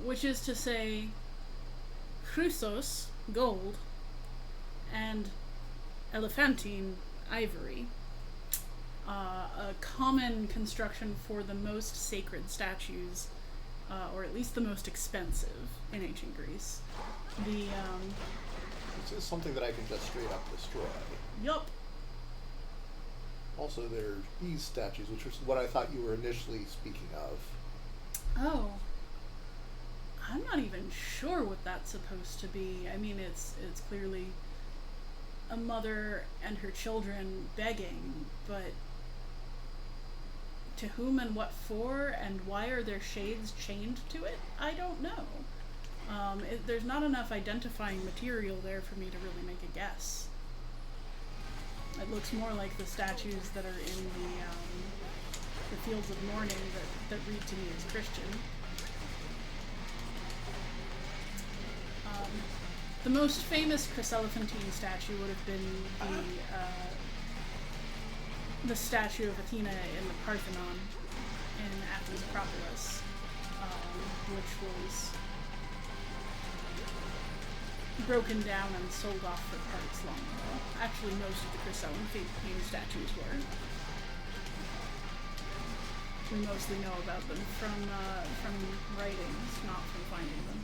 which is to say, chrysos, gold, and elephantine, ivory. A common construction for the most sacred statues, or at least the most expensive in ancient Greece. This is something that I can just straight up destroy. Yup. Also, there's these statues, which was what I thought you were initially speaking of. Oh. I'm not even sure what that's supposed to be. I mean, it's clearly a mother and her children begging, but to whom and what for, and why are their shades chained to it? I don't know. There's not enough identifying material there for me to really make a guess. It looks more like the statues that are in the fields of mourning that read to me as Christian. The most famous Chryselephantine statue would have been the statue of Athena in the Parthenon in Athens Acropolis, which was broken down and sold off for parts long ago. Actually, most of the Chryselephantine statues were. We mostly know about them from writings, not from finding them.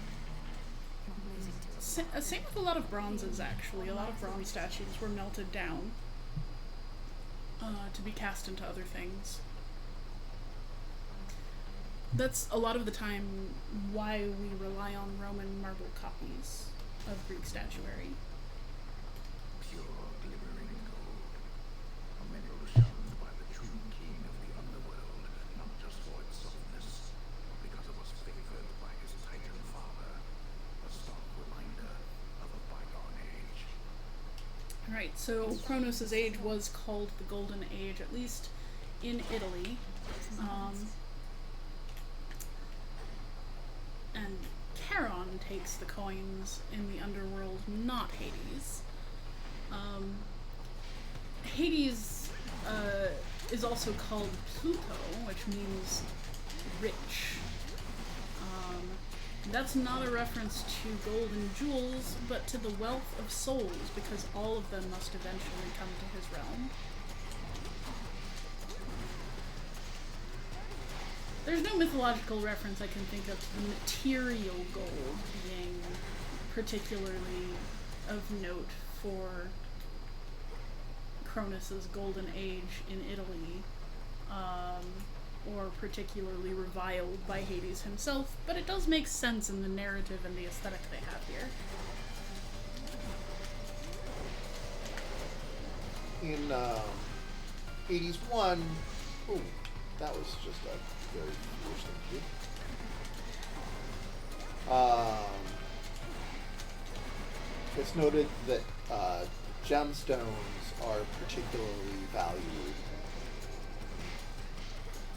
Same with a lot of bronzes, actually. A lot of bronze statues were melted down to be cast into other things. That's a lot of the time why we rely on Roman marble copies of Greek statuary. Pure glimmering gold. A mineral shunned by the true king of the underworld, not just for its softness, but because it was favored by his Titan father. A stark reminder of a bygone age. Right, so Kronos' age was called the Golden Age, at least in Italy. And Charon takes the coins in the underworld, not Hades. Hades is also called Pluto, which means rich. That's not a reference to gold and jewels, but to the wealth of souls, because all of them must eventually come to his realm. There's no mythological reference I can think of to the material gold being particularly of note for Kronos' golden age in Italy, or particularly reviled by Hades himself, but it does make sense in the narrative and the aesthetic they have here. In Hades 1, ooh, that was just a very foolish thing to do. It's noted that gemstones are particularly valued,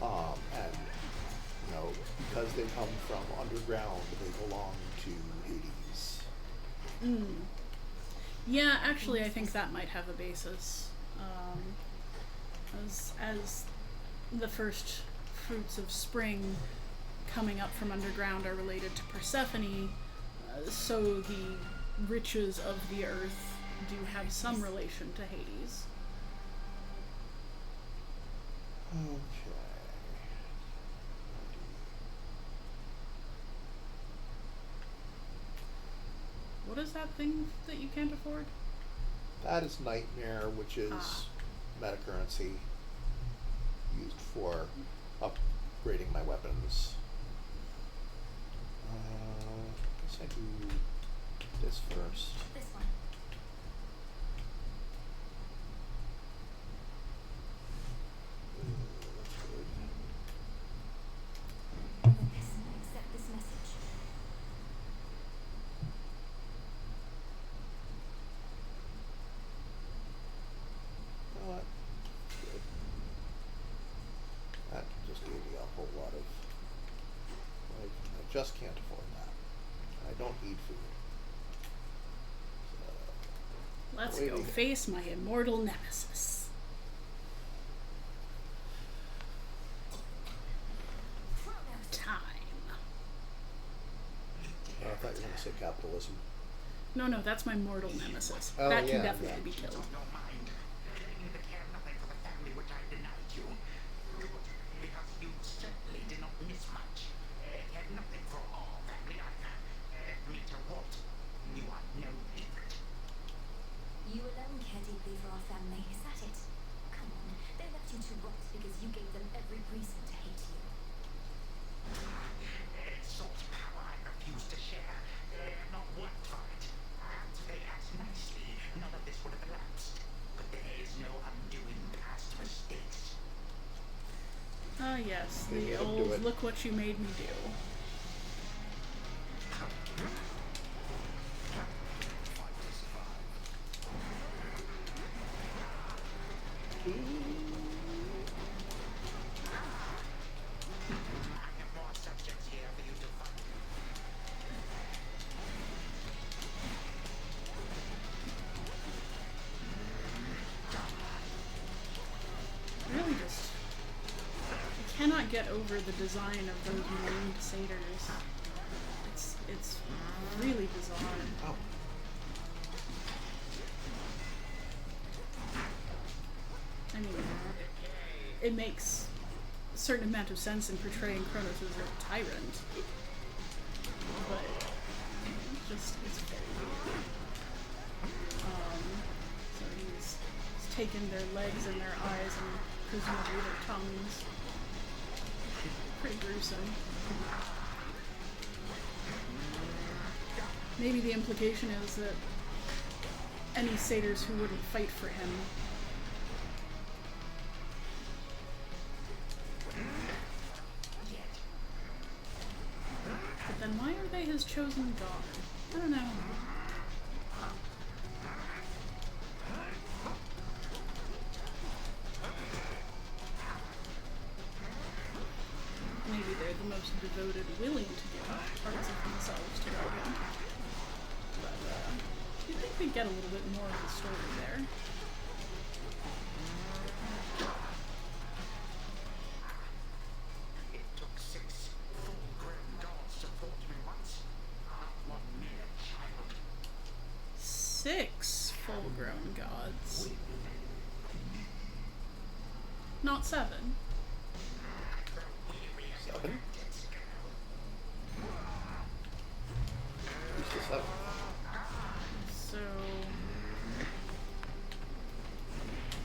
and because they come from underground, they belong to Hades. Yeah, actually, I think that might have a basis. As the first fruits of spring coming up from underground are related to Persephone, so the riches of the earth do have some relation to Hades. Okay. What is that thing that you can't afford? That is Nightmare, which is metacurrency used for upgrading my weapons. I guess I do this first. This one. That's good. Olympus, accept this message. Good. That just gave me a whole lot of. I just can't afford that. I don't need food. So, Let's away go we go. face my immortal nemesis. Kronos. Time. I thought you were going to say capitalism. No, that's my mortal nemesis. Oh, that can yeah, definitely be killed. Don't mind. You care nothing for the family which I denied you. Good, because you certainly did not miss much. Cared nothing for our family either. Me to what? You are no different. You alone care deeply for our family, is that it? Come on, they left you to rot because you gave them every reason to hate you. Sort power I refuse to share. Not worked for it. Had they asked nicely, none of this would have elapsed. But there is no undoing past mistakes. Ah, yes, They the made him do old it. look what you made me do. cannot get over the design of those winged satyrs. It's really bizarre. Oh. I mean, it makes a certain amount of sense in portraying Kronos as a tyrant, but it's very weird. So he's taken their legs and their eyes and presumably their tongues. Pretty gruesome. Maybe the implication is that any satyrs who wouldn't fight for him but then why are they his chosen god? I don't know. Maybe they're the most devoted, willing to give up parts of themselves to Gargan. But you'd think we'd get a little bit more of the story there. It took 6 full-grown gods to forge me once. Not one mere child. 6 full-grown gods. Not 7. 7? Who's the 7?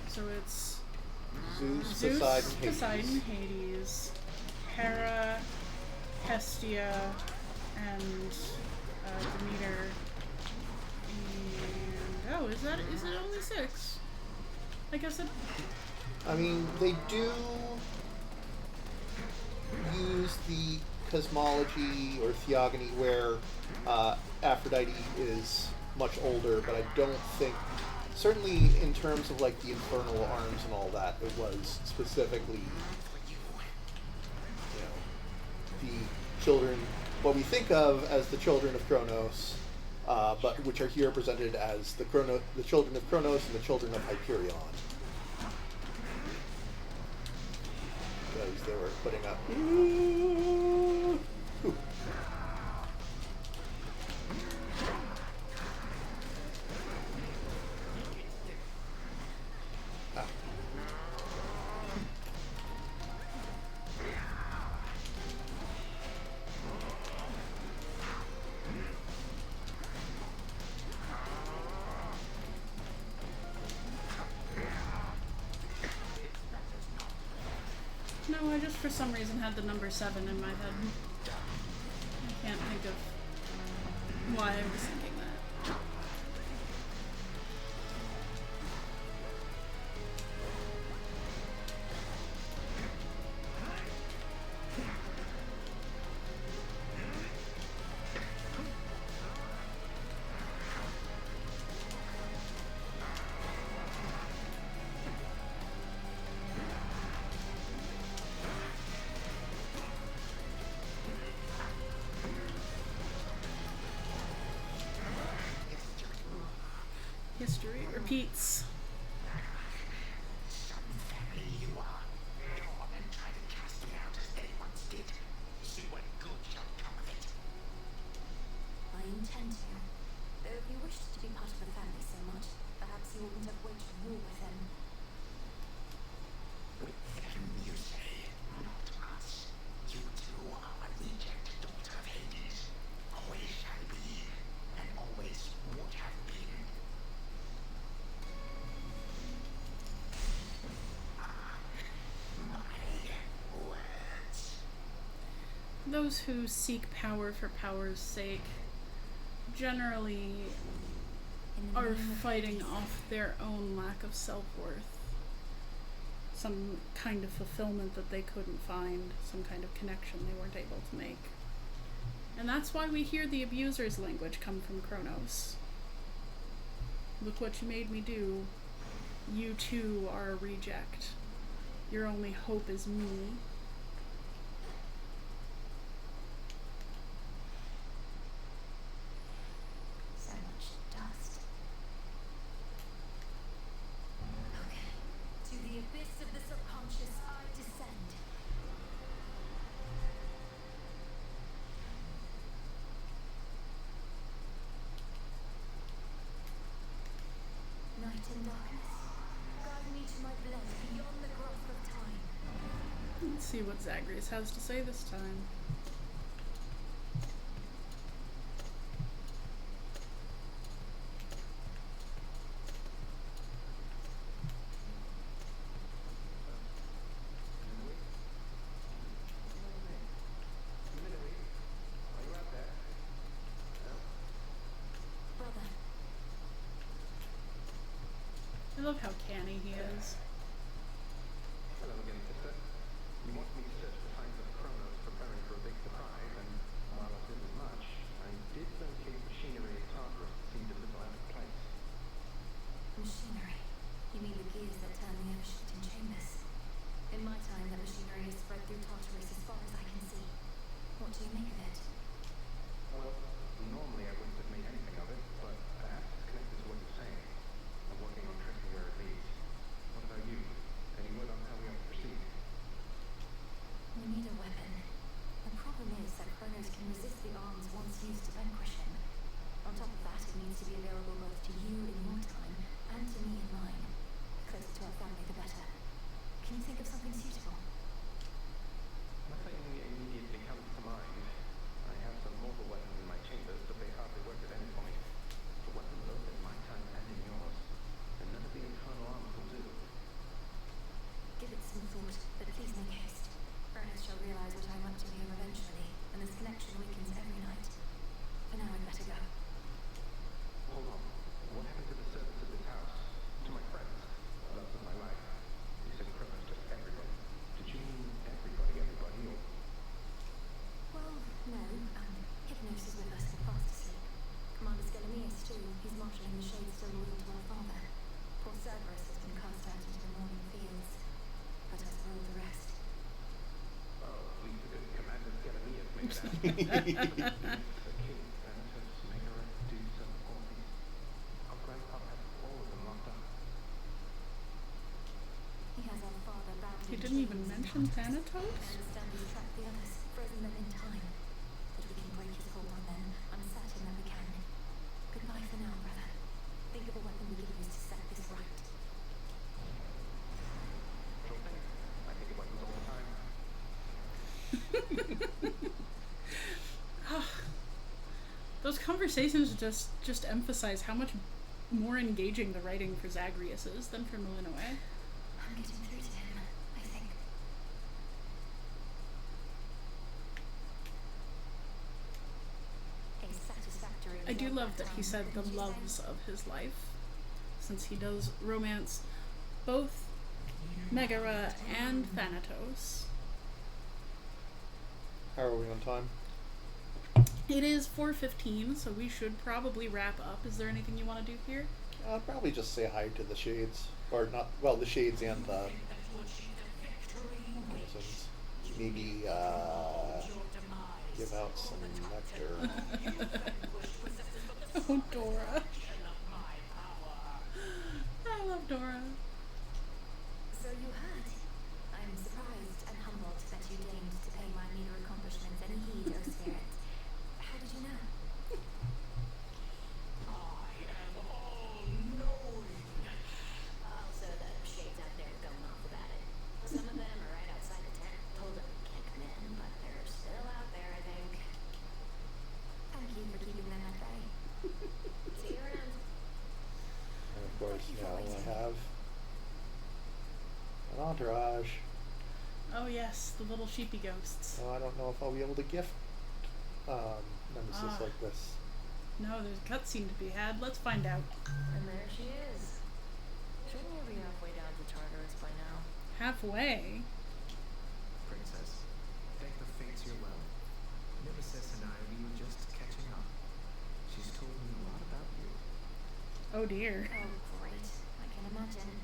So it's Zeus, Poseidon, Hades, Hera, Hestia, and Demeter. And is it only 6? I guess it. I mean, they do use the cosmology or theogony where Aphrodite is much older, but I don't think, certainly in terms of like the infernal arms and all that, it was specifically, the children, what we think of as the children of Kronos, but which are here presented as the children of Kronos and the children of Hyperion. Because they were putting up. Ooh. Ah. No, I just for some reason had the number 7 in my head. I can't think of why I was thinking that. History repeats. Some family you are. Go on and try to cast me out as they once did. See what good shall come of it. I intend to. Though if you wished to be part of the family so much, perhaps you wouldn't have waged war with him. With them, you say, not us. You two are a reject daughter of Hades. Always shall be, and always would have been. My words. Those who seek power for power's sake generally In the are name of fighting Hades. off their own lack of self-worth. Some kind of fulfillment that they couldn't find, some kind of connection they weren't able to make. And that's why we hear the abuser's language come from Kronos. Look what you made me do. You too are a reject. Your only hope is me. So much dust. Okay. To the abyss of the subconscious I descend. in darkness. Guide me to my blood beyond the grasp of time. Let's see what Zagreus has to say this time. Brother, I love how canny he is. Hello again, sister. You want me to search for signs of Kronos preparing for a big surprise, and while I didn't much, I did locate machinery at Tartarus that seemed a little out of place. machinery. You mean the gears that turn the ever-shifting chambers? In my time, that machinery has spread through Tartarus as far as I can see. What do you make of it? Well, normally I wouldn't have made anything of it, but perhaps it's connected to what you're saying. I'm working on tracking where it leads. What about you? Any word on how we ought to proceed? We need a weapon. The problem is that Kronos can resist the arms once used to vanquish him. On top of that, it needs to be available both to you in your time and to me in mine. The closer to our family, the better. Can you think of something suitable? Nothing immediately comes to mind. I have some mortal weapons in my chambers, but they hardly work at any point. For weapons both in my time and in yours, and none of the infernal arms will do. Give it some thought, but please make haste. Kronos shall realize what I'm up to here eventually, and this connection weakens every night. For now, I'd better go. Hold on. What happened to the servants of this house? To my friends? Loves of my life? You said Kronos just everybody. Did you mean everybody, or... Well, no. Hypnos is with us and fast asleep. Commander Skelemius, too. He's marshalling the shades still loyal to our father. Poor Cerberus has been cast out into the morning fields. But I spoiled the rest. Oh, at least the good Commander Skelemius made it out. The king, Thanatos, Megara, Medusa, Orpheus. Our grandpa has all of them locked up. He has our father bound He in didn't even chains in mention Tartarus. Thanatos? I understand he's trapped the others, frozen them in time. But we can break his hold on them. I'm certain that we can. Goodbye for now, brother. Think of a weapon we could use to set this right. Sure thing. I think of weapons all the time. Those conversations just emphasize how much more engaging the writing for Zagreus is than for Malinoe. I'm getting through to him, I think. A satisfactory I do result love that he said the didn't you say? loves of his life, since he does romance both Megara and Thanatos. How are we on time? It is 4:15, so we should probably wrap up. Is there anything you want to do here? I'll probably just say hi to the shades. Or not, well, the shades and the Crimsons. Maybe, give out some nectar. Oh, Dora. I love Dora. So you heard. I'm surprised and humbled that you deigned to pay my meager accomplishments any heed, O Spirit. How did you know? Also, the shades out there going off about it. Some of them are right outside the tent. Told them we can't come in, but they're still out there, I think. Thank you for keeping them at bay. See you around. And of course, I have an entourage. Oh yes, the little sheepy ghosts. So I don't know if I'll be able to gift Nemesis Ah. like this. No, there's a cutscene to be had. Let's find out. And there she is. Shouldn't you be halfway down to Tartarus by now? Halfway. Princess, thank the fates you're well. Nemesis and I, we were just catching up. She's told me a lot about you. Oh dear. Oh, great. I can imagine.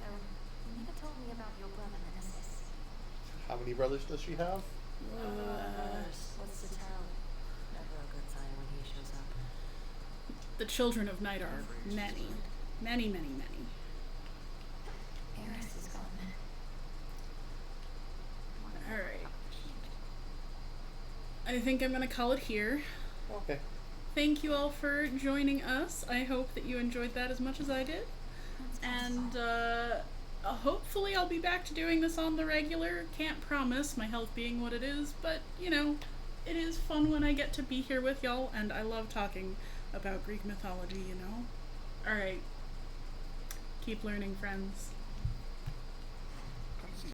Though, you never told me about your brother, Nemesis. How many brothers does she have? What's to tell? Never a good sign when he shows up. The children of night are many. Many, many, many. Eris is gone. Alright. I think I'm gonna call it here. Okay. Thank you all for joining us. I hope that you enjoyed that as much as I did. And hopefully I'll be back to doing this on the regular. Can't promise, my health being what it is, but you know, it is fun when I get to be here with y'all, and I love talking about Greek mythology, you know? Alright. Keep learning, friends.